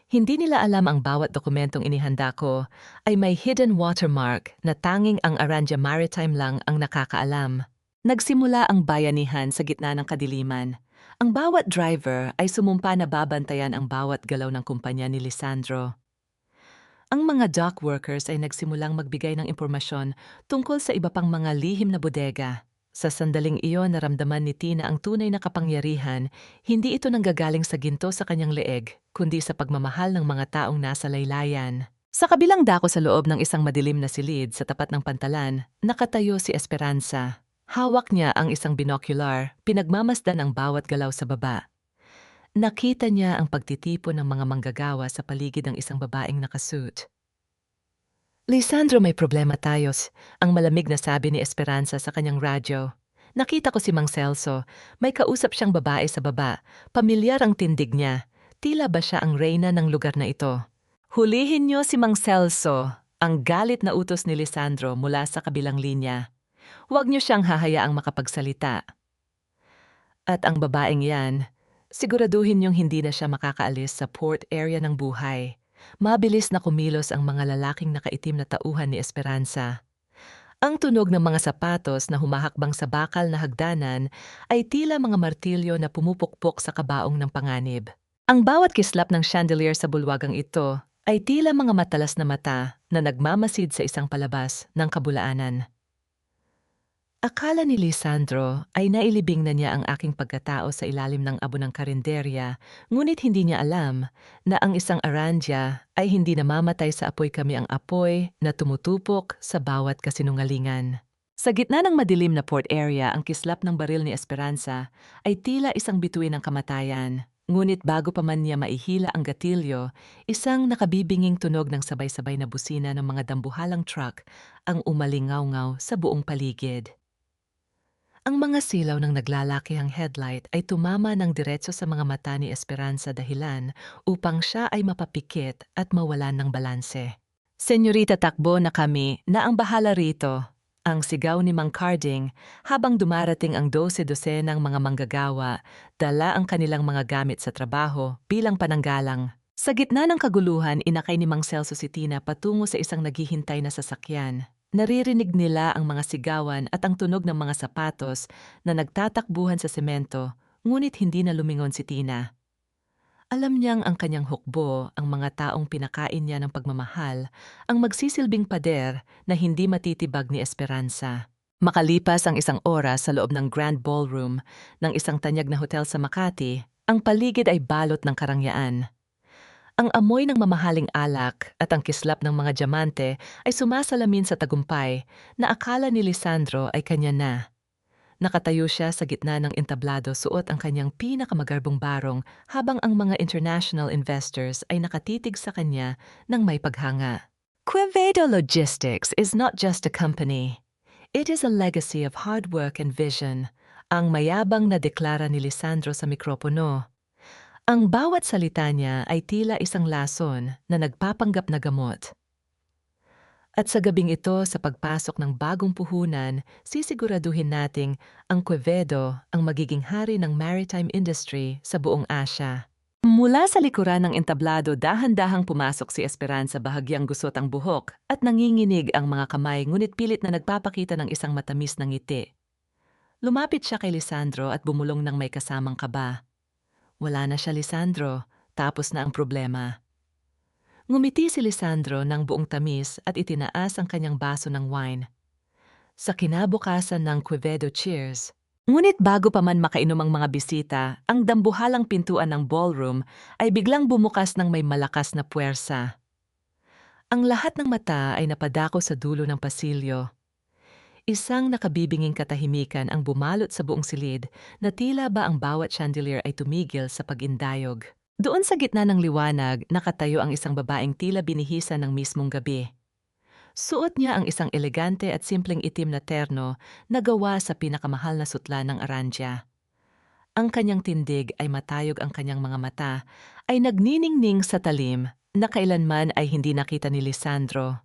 Hindi nila alam ang bawat dokumentong inihanda ko ay may hidden watermark na tanging ang Arandia Maritime lang ang nakakaalam. Nagsimula ang bayanihan sa gitna ng kadiliman. Ang bawat driver ay sumumpa na babantayan ang bawat galaw ng kumpanya ni Lisandro. Ang mga dock workers ay nagsimulang magbigay ng impormasyon tungkol sa iba pang mga lihim na bodega. Sa sandaling iyon, naramdaman ni Tina ang tunay na kapangyarihan. Hindi ito nanggagaling sa ginto sa kanyang leeg, kundi sa pagmamahal ng mga taong nasa laylayan. Sa kabilang dako sa loob ng isang madilim na silid sa tapat ng pantalan, nakatayo si Esperanza. Hawak niya ang isang binocular, pinagmamasdan ang bawat galaw sa baba. Nakita niya ang pagtitipon ng mga manggagawa sa paligid ng isang babaeng nakasuit. Lisandro, may problema tayo, ang malamig na sabi ni Esperanza sa kanyang radyo. Nakita ko si Mang Celso, may kausap siyang babae sa baba, pamilyar ang tindig niya. Tila ba siya ang reyna ng lugar na ito? Hulihin niyo si Mang Celso, ang galit na utos ni Lisandro mula sa kabilang linya. Huwag niyo siyang hahayaang makapagsalita. At ang babaeng yan, siguraduhin niyong hindi na siya makakaalis sa port area ng buhay. Mabilis na kumilos ang mga lalaking nakaitim na tauhan ni Esperanza. Ang tunog ng mga sapatos na humahakbang sa bakal na hagdanan ay tila mga martilyo na pumupukpok sa kabaong ng panganib. Ang bawat kislap ng chandelier sa bulwagang ito ay tila mga matalas na mata na nagmamasid sa isang palabas ng kabulaanan. Akala ni Lisandro ay nailibing na niya ang aking pagkatao sa ilalim ng abo ng karinderya, ngunit hindi niya alam na ang isang arandya ay hindi namamatay sa apoy kami ang apoy na tumutupok sa bawat kasinungalingan. Sa gitna ng madilim na port area, ang kislap ng baril ni Esperanza ay tila isang bituin ng kamatayan. Ngunit bago pa man niya maihila ang gatilyo, isang nakabibinging tunog ng sabay-sabay na busina ng mga dambuhalang truck ang umalingaw-ngaw sa buong paligid. Ang mga silaw ng naglalakihang headlight ay tumama ng diretso sa mga mata ni Esperanza dahilan upang siya ay mapapikit at mawalan ng balanse. "Senyorita, takbo na kami na ang bahala rito," ang sigaw ni Mang Carding habang dumarating ang 12 ng mga manggagawa, dala ang kanilang mga gamit sa trabaho bilang pananggalang. Sa gitna ng kaguluhan, inakay ni Mang Celso si Tina patungo sa isang naghihintay na sasakyan. Naririnig nila ang mga sigawan at ang tunog ng mga sapatos na nagtatakbuhan sa semento, ngunit hindi na lumingon si Tina. Alam niyang ang kanyang hukbo, ang mga taong pinakain niya ng pagmamahal, ang magsisilbing pader na hindi matitibag ni Esperanza. Makalipas ang isang oras sa loob ng Grand Ballroom ng isang tanyag na hotel sa Makati, ang paligid ay balot ng karangyaan. Ang amoy ng mamahaling alak at ang kislap ng mga diamante ay sumasalamin sa tagumpay na akala ni Lisandro ay kanya na. Nakatayo siya sa gitna ng entablado, suot ang kanyang pinakamagarbong barong habang ang mga international investors ay nakatitig sa kanya ng may paghanga. Quevedo Logistics is not just a company. It is a legacy of hard work and vision, ang mayabang na deklara ni Lisandro sa mikropono. Ang bawat salita niya ay tila isang lason na nagpapanggap na gamot. At sa gabing ito, sa pagpasok ng bagong puhunan, sisiguraduhin nating ang Quevedo ang magiging hari ng maritime industry sa buong Asia. Mula sa likuran ng entablado, dahan-dahang pumasok si Esperanza, bahagyang gusot ang buhok at nanginginig ang mga kamay, ngunit pilit na nagpapakita ng isang matamis na ngiti. Lumapit siya kay Lisandro at bumulong ng may kasamang kaba. Wala na siya, Lisandro. Tapos na ang problema. Ngumiti si Lisandro ng buong tamis at itinaas ang kanyang baso ng wine. Sa kinabukasan ng Quevedo cheers. Ngunit bago pa man makainom ang mga bisita, ang dambuhalang pintuan ng ballroom ay biglang bumukas ng may malakas na puwersa. Ang lahat ng mata ay napadako sa dulo ng pasilyo. Isang nakabibinging katahimikan ang bumalot sa buong silid na tila ba ang bawat chandelier ay tumigil sa pag-indayog. Doon sa gitna ng liwanag, nakatayo ang isang babaeng tila binihisa ng mismong gabi. Suot niya ang isang elegante at simpleng itim na terno na gawa sa pinakamahal na sutla ng arandya. Ang kanyang tindig ay matayog, ang kanyang mga mata ay nagniningning sa talim na kailanman ay hindi nakita ni Lisandro.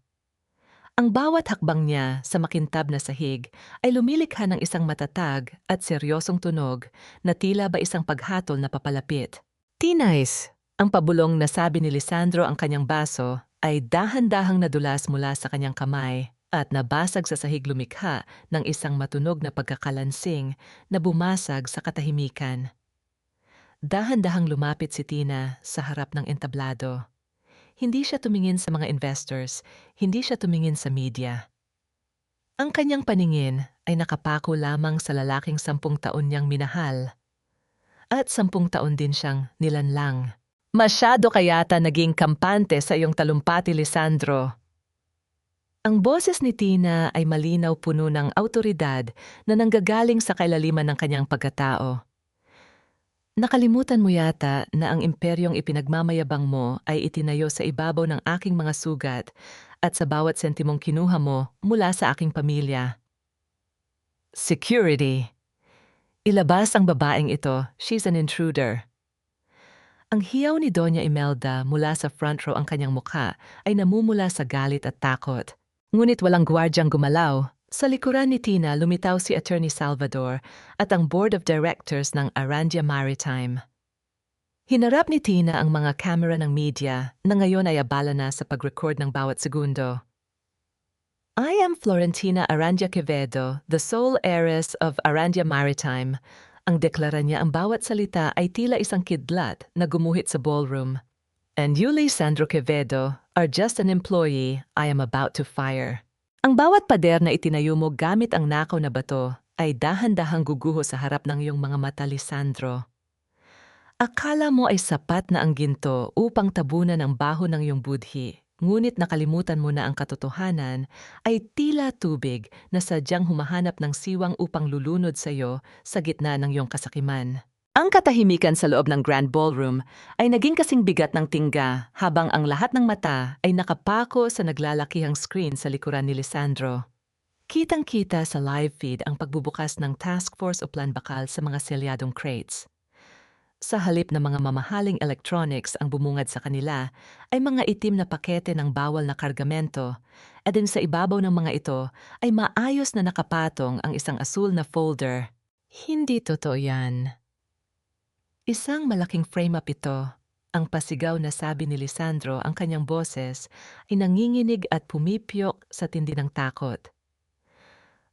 Ang bawat hakbang niya sa makintab na sahig ay lumilikha ng isang matatag at seryosong tunog na tila ba isang paghatol na papalapit. "Tinais," ang pabulong na sabi ni Lisandro. Ang kanyang baso ay dahan-dahang nadulas mula sa kanyang kamay at nabasag sa sahig, lumikha ng isang matunog na pagkakalansing na bumasag sa katahimikan. Dahan-dahang lumapit si Tina sa harap ng entablado. Hindi siya tumingin sa mga investors, hindi siya tumingin sa media. Ang kanyang paningin ay nakapako lamang sa lalaking 10 taon niyang minahal. At 10 taon din siyang nilanlang. "Masyado ka yata naging kampante sa iyong talumpati, Lisandro." Ang boses ni Tina ay malinaw, puno ng awtoridad na nanggagaling sa kailaliman ng kanyang pagkatao. "Nakalimutan mo yata na ang imperyong ipinagmamayabang mo ay itinayo sa ibabaw ng aking mga sugat at sa bawat sentimong kinuha mo mula sa aking pamilya." Security. Ilabas ang babaeng ito. She's an intruder. Ang hiyaw ni Doña Imelda mula sa front row ang kanyang mukha ay namumula sa galit at takot. Ngunit walang gwardyang gumalaw. Sa likuran ni Tina lumitaw si Attorney Salvador at ang Board of Directors ng Arandia Maritime. Hinarap ni Tina ang mga camera ng media na ngayon ay abala na sa pag-record ng bawat segundo. I am Florentina Arandia Quevedo, the sole heiress of Arandia Maritime. Ang deklara niya ang bawat salita ay tila isang kidlat na gumuhit sa ballroom. And you, Lisandro Quevedo, are just an employee I am about to fire. Ang bawat pader na itinayo mo gamit ang nakaw na bato ay dahan-dahang guguho sa harap ng iyong mga mata, Lisandro. Akala mo ay sapat na ang ginto upang tabunan ang baho ng iyong budhi. Ngunit nakalimutan mo na ang katotohanan ay tila tubig na sadyang humahanap ng siwang upang lulunod sa iyo sa gitna ng iyong kasakiman. Ang katahimikan sa loob ng Grand Ballroom ay naging kasing bigat ng tingga habang ang lahat ng mata ay nakapako sa naglalakihang screen sa likuran ni Lisandro. Kitang-kita sa live feed ang pagbubukas ng task force o plan bakal sa mga selyadong crates. Sa halip na mga mamahaling electronics ang bumungad sa kanila, ay mga itim na pakete ng bawal na kargamento, at din sa ibabaw ng mga ito ay maayos na nakapatong ang isang asul na folder. Hindi totoo yan. Isang malaking frame-up ito. Ang pasigaw na sabi ni Lisandro ang kanyang boses ay nanginginig at pumipyok sa tindi ng takot.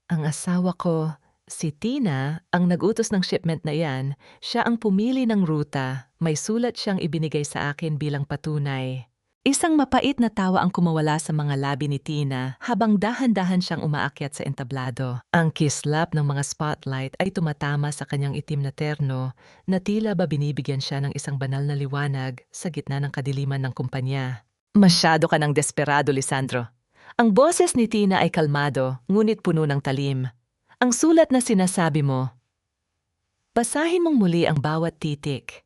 Ang asawa ko, si Tina, ang nag-utos ng shipment na yan, siya ang pumili ng ruta, may sulat siyang ibinigay sa akin bilang patunay. Isang mapait na tawa ang kumawala sa mga labi ni Tina habang dahan-dahan siyang umaakyat sa entablado. Ang kislap ng mga spotlight ay tumatama sa kanyang itim na terno na tila ba binibigyan siya ng isang banal na liwanag sa gitna ng kadiliman ng kumpanya. Masyado ka ng desperado, Lisandro. Ang boses ni Tina ay kalmado, ngunit puno ng talim. Ang sulat na sinasabi mo, basahin mong muli ang bawat titik.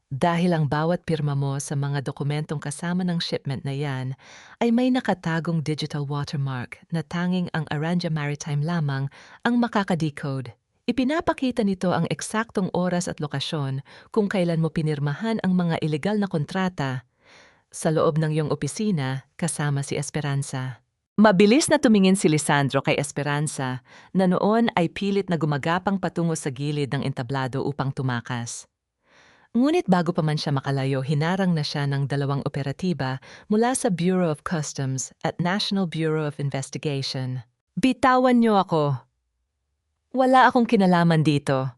Dahil ang bawat pirma mo sa mga dokumentong kasama ng shipment na yan ay may nakatagong digital watermark na tanging ang Arandia Maritime lamang ang makakadecode. Ipinapakita nito ang eksaktong oras at lokasyon kung kailan mo pinirmahan ang mga ilegal na kontrata sa loob ng iyong opisina kasama si Esperanza. Mabilis na tumingin si Lisandro kay Esperanza na noon ay pilit na gumagapang patungo sa gilid ng entablado upang tumakas. Ngunit bago pa man siya makalayo, hinarang na siya ng dalawang operatiba mula sa Bureau of Customs at National Bureau of Investigation. Bitawan niyo ako! Wala akong kinalaman dito.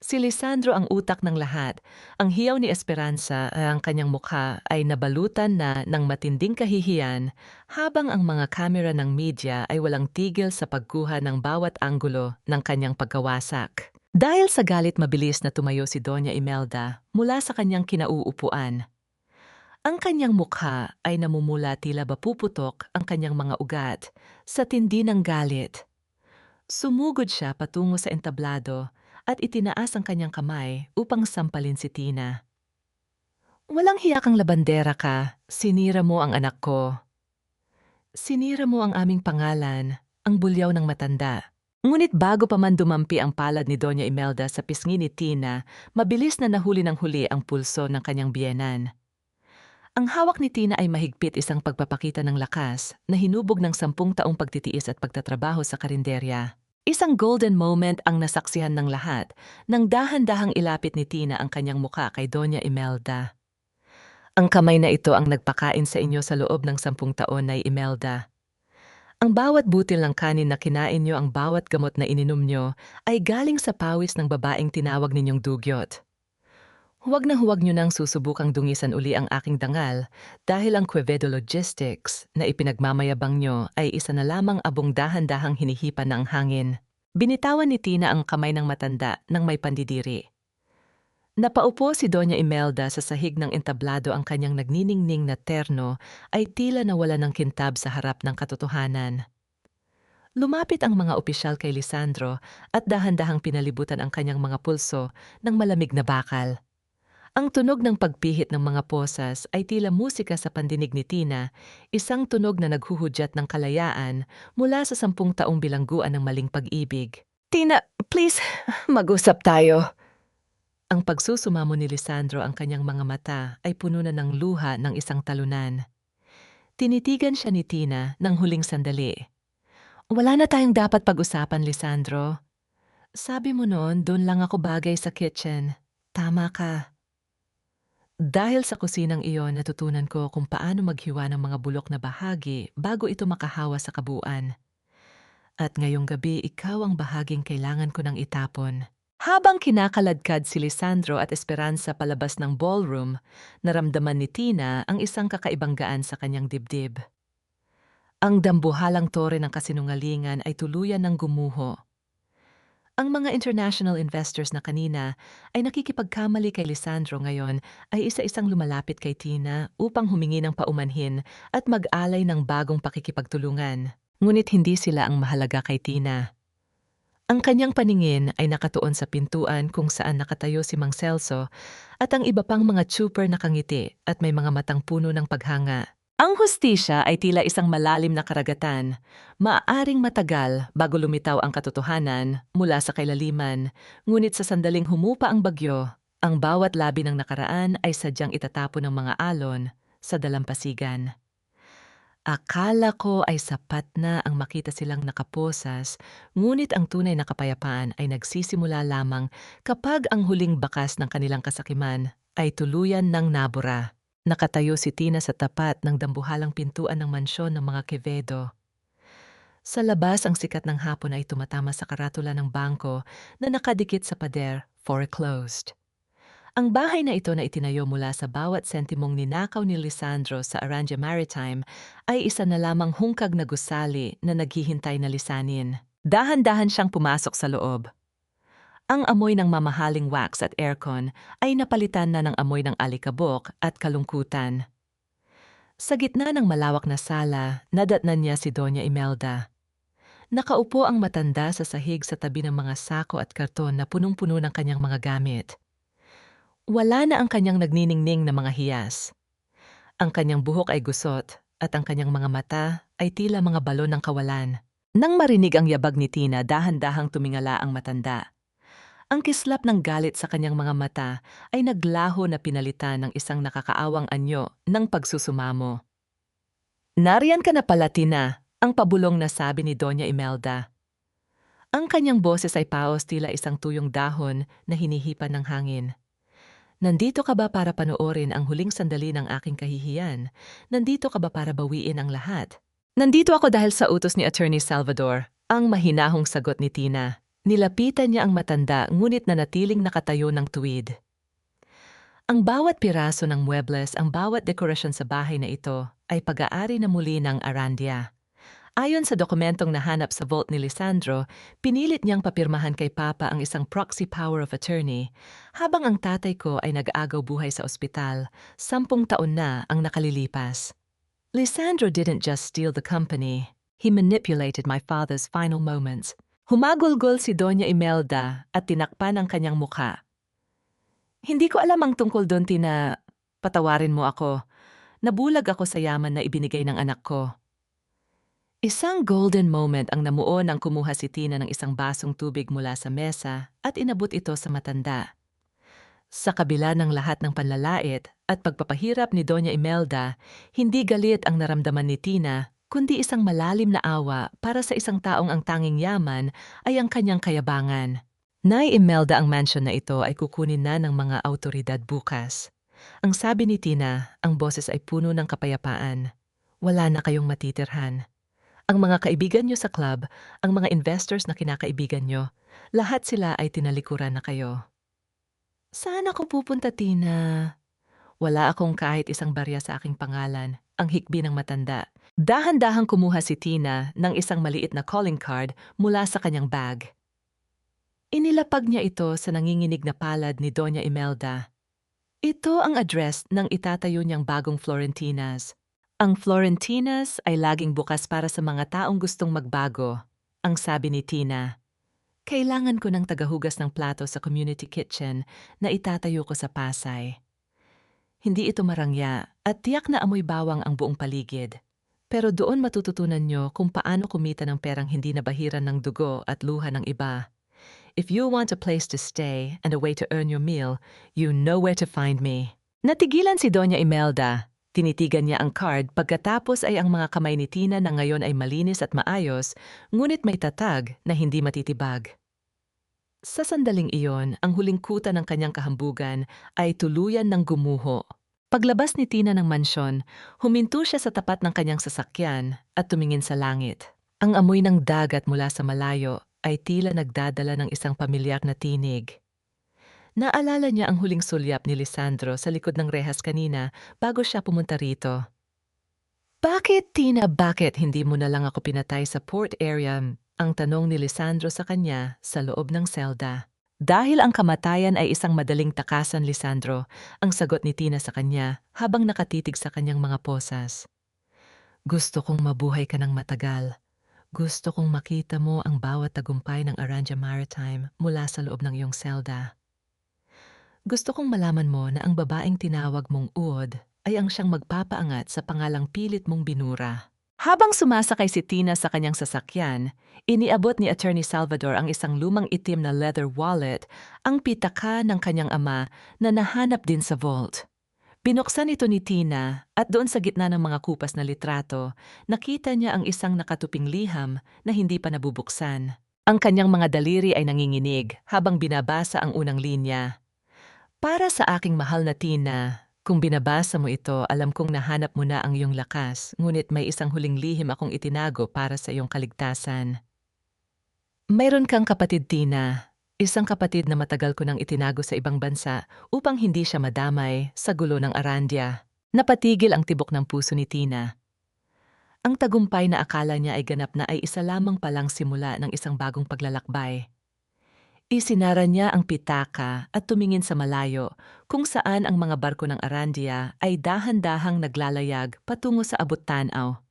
Si Lisandro ang utak ng lahat. Ang hiyaw ni Esperanza, ang kanyang mukha ay nabalutan na ng matinding kahihiyan habang ang mga kamera ng media ay walang tigil sa pagkuha ng bawat anggulo ng kanyang pagkawasak. Dahil sa galit, mabilis na tumayo si Doña Imelda mula sa kanyang kinauupuan. Ang kanyang mukha ay namumula tila ba puputok ang kanyang mga ugat sa tindi ng galit. Sumugod siya patungo sa entablado at itinaas ang kanyang kamay upang sampalin si Tina. Walang hiya kang labandera ka, sinira mo ang anak ko. Sinira mo ang aming pangalan, ang bulyaw ng matanda. Ngunit bago pa man dumampi ang palad ni Doña Imelda sa pisngi ni Tina, mabilis na nahuli ng huli ang pulso ng kanyang biyenan. Ang hawak ni Tina ay mahigpit, isang pagpapakita ng lakas na hinubog ng 10 taong pagtitiis at pagtatrabaho sa karinderya. Isang golden moment ang nasaksihan ng lahat nang dahan-dahang ilapit ni Tina ang kanyang muka kay Doña Imelda. Ang kamay na ito ang nagpakain sa inyo sa loob ng 10 taon, Nay Imelda. Ang bawat butil ng kanin na kinain nyo, ang bawat gamot na ininom nyo, ay galing sa pawis ng babaeng tinawag ninyong dugyot. Huwag nyo nang susubukang dungisan uli ang aking dangal dahil ang Quevedo Logistics na ipinagmamayabang nyo ay isa na lamang abong dahan-dahang hinihipan ng hangin. Binitawan ni Tina ang kamay ng matanda nang may pandidiri. Napaupo si Doña Imelda sa sahig ng entablado, ang kanyang nagniningning na terno ay tila nawala ng kintab sa harap ng katotohanan. Lumapit ang mga opisyal kay Lisandro at dahan-dahang pinalibutan ang kanyang mga pulso ng malamig na bakal. Ang tunog ng pagpihit ng mga posas ay tila musika sa pandinig ni Tina, isang tunog na naghuhudyat ng kalayaan mula sa 10 taong bilangguan ng maling pag-ibig. Tina, please, mag-usap tayo. Ang pagsusumamo ni Lisandro ang kanyang mga mata ay puno na ng luha ng isang talunan. Tinitigan siya ni Tina ng huling sandali. Wala na tayong dapat pag-usapan, Lisandro. Sabi mo noon, doon lang ako bagay sa kitchen. Tama ka. Dahil sa kusinang iyon, natutunan ko kung paano maghiwa ng mga bulok na bahagi bago ito makahawa sa kabuuan. At ngayong gabi, ikaw ang bahaging kailangan ko nang itapon. Habang kinakaladkad si Lisandro at Esperanza palabas ng ballroom, naramdaman ni Tina ang isang kakaibang gaan sa kanyang dibdib. Ang dambuhalang tore ng kasinungalingan ay tuluyan ng gumuho. Ang mga international investors na kanina ay nakikipagkamali kay Lisandro ngayon ay isa-isang lumalapit kay Tina upang humingi ng paumanhin at mag-alay ng bagong pakikipagtulungan. Ngunit hindi sila ang mahalaga kay Tina. Ang kanyang paningin ay nakatuon sa pintuan kung saan nakatayo si Mang Celso at ang iba pang mga tsuper nakangiti at may mga matang puno ng paghanga. Ang hustisya ay tila isang malalim na karagatan. Maaaring matagal bago lumitaw ang katotohanan mula sa kailaliman, ngunit sa sandaling humupa ang bagyo, ang bawat labi ng nakaraan ay sadyang itatapon ng mga alon sa dalampasigan. Akala ko ay sapat na ang makita silang nakaposas, ngunit ang tunay na kapayapaan ay nagsisimula lamang kapag ang huling bakas ng kanilang kasakiman ay tuluyan ng nabura. Nakatayo si Tina sa tapat ng dambuhalang pintuan ng mansyon ng mga Quevedo. Sa labas, ang sikat ng hapon ay tumatama sa karatula ng bangko na nakadikit sa pader, foreclosed. Ang bahay na ito na itinayo mula sa bawat sentimong ninakaw ni Lisandro sa Aranja Maritime ay isa na lamang hungkag na gusali na naghihintay na lisanin. Dahan-dahan siyang pumasok sa loob. Ang amoy ng mamahaling wax at aircon ay napalitan na ng amoy ng alikabok at kalungkutan. Sa gitna ng malawak na sala, nadatnan niya si Doña Imelda. Nakaupo ang matanda sa sahig sa tabi ng mga sako at karton na punong-puno ng kanyang mga gamit. Wala na ang kanyang nagniningning na mga hiyas. Ang kanyang buhok ay gusot at ang kanyang mga mata ay tila mga balon ng kawalan. Nang marinig ang yabag ni Tina, dahan-dahang tumingala ang matanda. Ang kislap ng galit sa kanyang mga mata ay naglaho na pinalitan ng isang nakakaawang anyo ng pagsusumamo. "Nariyan ka na pala, Tina," ang pabulong na sabi ni Doña Imelda. Ang kanyang boses ay paos tila isang tuyong dahon na hinihipan ng hangin. "Nandito ka ba para panoorin ang huling sandali ng aking kahihiyan? Nandito ka ba para bawiin ang lahat?" "Nandito ako dahil sa utos ni Attorney Salvador," ang mahinahong sagot ni Tina. Nilapitan niya ang matanda ngunit nanatiling nakatayo ng tuwid. Ang bawat piraso ng muebles, ang bawat dekorasyon sa bahay na ito ay pag-aari na muli ng Arandia. Ayon sa dokumentong nahanap sa vault ni Lisandro, pinilit niyang papirmahan kay Papa ang isang proxy power of attorney, habang ang tatay ko ay nag-agaw buhay sa ospital. 10 taon na ang nakalilipas. Lisandro didn't just steal the company. He manipulated my father's final moments. Humagulgol si Doña Imelda at tinakpan ang kanyang mukha. "Hindi ko alam ang tungkol doon, Tina. Patawarin mo ako. Nabulag ako sa yaman na ibinigay ng anak ko." Isang golden moment ang namuo nang kumuha si Tina ng isang basong tubig mula sa mesa at inabot ito sa matanda. Sa kabila ng lahat ng panlalait at pagpapahirap ni Doña Imelda, hindi galit ang naramdaman ni Tina, kundi isang malalim na awa para sa isang taong ang tanging yaman ay ang kanyang kayabangan. Nay Imelda, ang mansion na ito ay kukunin na ng mga awtoridad bukas. Ang sabi ni Tina, ang boses ay puno ng kapayapaan. Wala na kayong matitirhan. Ang mga kaibigan nyo sa club, ang mga investors na kinakaibigan nyo, lahat sila ay tinalikuran na kayo. Saan ako pupunta, Tina? Wala akong kahit isang barya sa aking pangalan, ang hikbi ng matanda. Dahan-dahang kumuha si Tina ng isang maliit na calling card mula sa kanyang bag. Inilapag niya ito sa nanginginig na palad ni Doña Imelda. Ito ang address ng itatayo niyang bagong Florentinas. Ang Florentinas ay laging bukas para sa mga taong gustong magbago, ang sabi ni Tina. Kailangan ko ng tagahugas ng plato sa community kitchen na itatayo ko sa Pasay. Hindi ito marangya at tiyak na amoy bawang ang buong paligid. Pero doon matututunan nyo kung paano kumita ng perang hindi nabahiran ng dugo at luha ng iba. If you want a place to stay and a way to earn your meal, you know where to find me. Natigilan si Doña Imelda. Tinitigan niya ang card pagkatapos ay ang mga kamay ni Tina na ngayon ay malinis at maayos, ngunit may tatag na hindi matitibag. Sa sandaling iyon, ang huling kuta ng kanyang kahambugan ay tuluyan ng gumuho. Paglabas ni Tina ng mansyon, huminto siya sa tapat ng kanyang sasakyan at tumingin sa langit. Ang amoy ng dagat mula sa malayo ay tila nagdadala ng isang pamilyar na tinig. Naalala niya ang huling sulyap ni Lisandro sa likod ng rehas kanina bago siya pumunta rito. Bakit, Tina, bakit hindi mo na lang ako pinatay sa port area? Ang tanong ni Lisandro sa kanya sa loob ng selda. Dahil ang kamatayan ay isang madaling takasan, Lisandro, ang sagot ni Tina sa kanya habang nakatitig sa kanyang mga posas. Gusto kong mabuhay ka ng matagal. Gusto kong makita mo ang bawat tagumpay ng Aranja Maritime mula sa loob ng iyong selda. Gusto kong malaman mo na ang babaeng tinawag mong Uod ay ang siyang magpapaangat sa pangalang pilit mong binura. Habang sumasakay si Tina sa kanyang sasakyan, iniabot ni Attorney Salvador ang isang lumang itim na leather wallet, ang pitaka ng kanyang ama na nahanap din sa vault. Binuksan ito ni Tina at doon sa gitna ng mga kupas na litrato, nakita niya ang isang nakatuping liham na hindi pa nabubuksan. Ang kanyang mga daliri ay nanginginig habang binabasa ang unang linya. Para sa aking mahal na Tina, kung binabasa mo ito, alam kong nahanap mo na ang iyong lakas, ngunit may isang huling lihim akong itinago para sa iyong kaligtasan. Mayroon kang kapatid, Tina. Isang kapatid na matagal ko nang itinago sa ibang bansa upang hindi siya madamay sa gulo ng Arandia. Napatigil ang tibok ng puso ni Tina. Ang tagumpay na akala niya ay ganap na ay isa lamang palang simula ng isang bagong paglalakbay. Isinara niya ang pitaka at tumingin sa malayo kung saan ang mga barko ng Arandia ay dahan-dahang naglalayag patungo sa abot tanaw.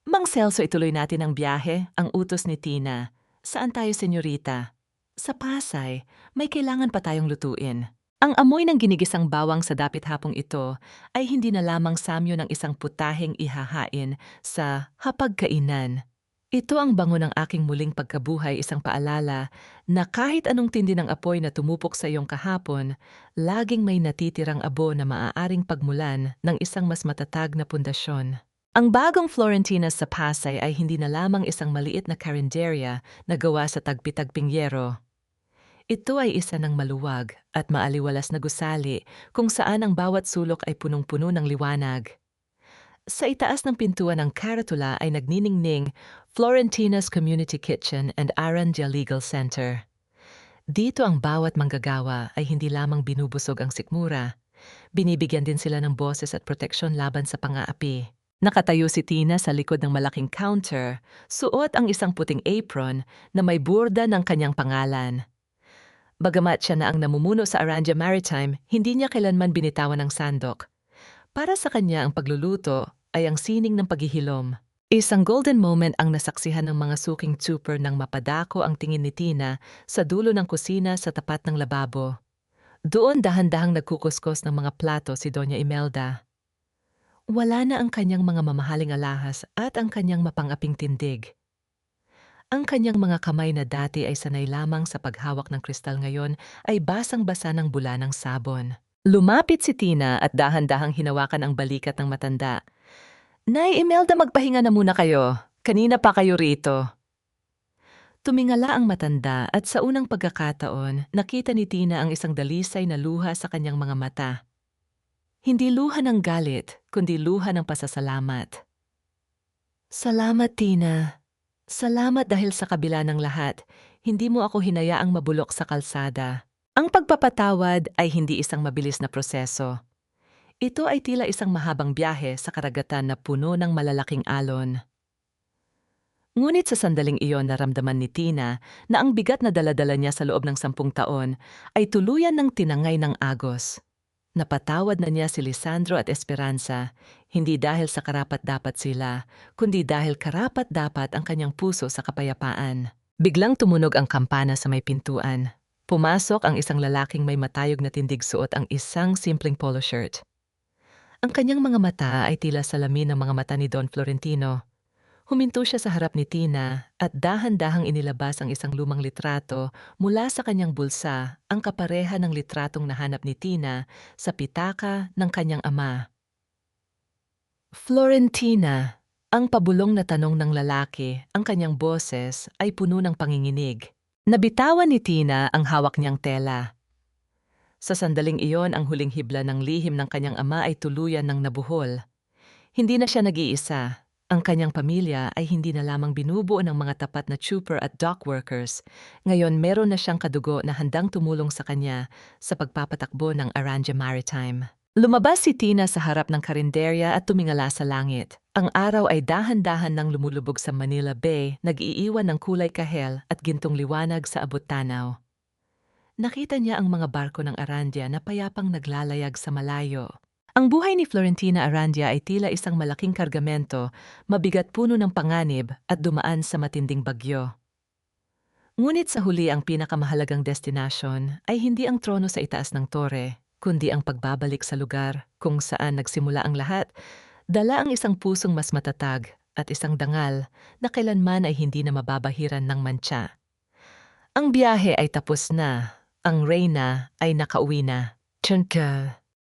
Mang Celso, ituloy natin ang biyahe, ang utos ni Tina. Saan tayo, senyorita? Sa Pasay, may kailangan pa tayong lutuin. Ang amoy ng ginigisang bawang sa dapit hapong ito ay hindi na lamang samyo ng isang putaheng ihahain sa hapagkainan. Ito ang bango ng aking muling pagkabuhay, isang paalala na kahit anong tindi ng apoy na tumupok sa iyong kahapon, laging may natitirang abo na maaaring pagmulan ng isang mas matatag na pundasyon. Ang bagong Florentinas sa Pasay ay hindi na lamang isang maliit na karinderya na gawa sa tagpi-tagping yero. Ito ay isa ng maluwag at maaliwalas na gusali kung saan ang bawat sulok ay punong-puno ng liwanag. Sa itaas ng pintuan ng karatula ay nagniningning Florentina's Community Kitchen and Arandia Legal Center. Dito ang bawat manggagawa ay hindi lamang binubusog ang sikmura, binibigyan din sila ng boses at proteksyon laban sa pang-aapi. Nakatayo si Tina sa likod ng malaking counter, suot ang isang puting apron na may burda ng kanyang pangalan. Bagamat siya na ang namumuno sa Aranja Maritime, hindi niya kailanman binitawan ng sandok. Para sa kanya ang pagluluto ay ang sining ng paghihilom. Isang golden moment ang nasaksihan ng mga suking trooper nang mapadako ang tingin ni Tina sa dulo ng kusina sa tapat ng lababo. Doon dahan-dahang nagkukuskos ng mga plato si Doña Imelda. Wala na ang kanyang mga mamahaling alahas at ang kanyang mapang-aping tindig. Ang kanyang mga kamay na dati ay sanay lamang sa paghawak ng kristal ngayon ay basang-basa ng bula ng sabon. Lumapit si Tina at dahan-dahang hinawakan ang balikat ng matanda. Nay Imelda, magpahinga na muna kayo. Kanina pa kayo rito. Tumingala ang matanda at sa unang pagkakataon, nakita ni Tina ang isang dalisay na luha sa kanyang mga mata. Hindi luha ng galit, kundi luha ng pasasalamat. Salamat, Tina. Salamat dahil sa kabila ng lahat, hindi mo ako hinayaang mabulok sa kalsada. Ang pagpapatawad ay hindi isang mabilis na proseso. Ito ay tila isang mahabang biyahe sa karagatan na puno ng malalaking alon. Ngunit sa sandaling iyon naramdaman ni Tina na ang bigat na daladala niya sa loob ng 10 taon ay tuluyan ng tinangay ng agos. Napatawad na niya si Lisandro at Esperanza, hindi dahil sa karapat-dapat sila, kundi dahil karapat-dapat ang kanyang puso sa kapayapaan. Biglang tumunog ang kampana sa may pintuan. Pumasok ang isang lalaking may matayog na tindig, suot ang isang simpleng polo shirt. Ang kanyang mga mata ay tila salamin ng mga mata ni Don Florentino. Huminto siya sa harap ni Tina at dahan-dahang inilabas ang isang lumang litrato mula sa kanyang bulsa, ang kapareha ng litratong nahanap ni Tina sa pitaka ng kanyang ama. Florentina, ang pabulong na tanong ng lalaki, ang kanyang boses ay puno ng panginginig. Nabitawan ni Tina ang hawak niyang tela. Sa sandaling iyon, ang huling hibla ng lihim ng kanyang ama ay tuluyan ng nabuhol. Hindi na siya nag-iisa. Ang kanyang pamilya ay hindi na lamang binubuo ng mga tapat na trooper at dock workers. Ngayon meron na siyang kadugo na handang tumulong sa kanya sa pagpapatakbo ng Aranja Maritime. Lumabas si Tina sa harap ng karinderya at tumingala sa langit. Ang araw ay dahan-dahan nang lumulubog sa Manila Bay, nag-iiwan ng kulay kahel at gintong liwanag sa abot-tanaw. Nakita niya ang mga barko ng Arandia na payapang naglalayag sa malayo. Ang buhay ni Florentina Arandia ay tila isang malaking kargamento, mabigat puno ng panganib at dumaan sa matinding bagyo. Ngunit sa huli ang pinakamahalagang destinasyon ay hindi ang trono sa itaas ng tore, kundi ang pagbabalik sa lugar kung saan nagsimula ang lahat, dala ang isang pusong mas matatag at isang dangal na kailanman ay hindi na mababahiran ng mantsa. Ang biyahe ay tapos na, ang reyna ay nakauwi na. Tiyunka.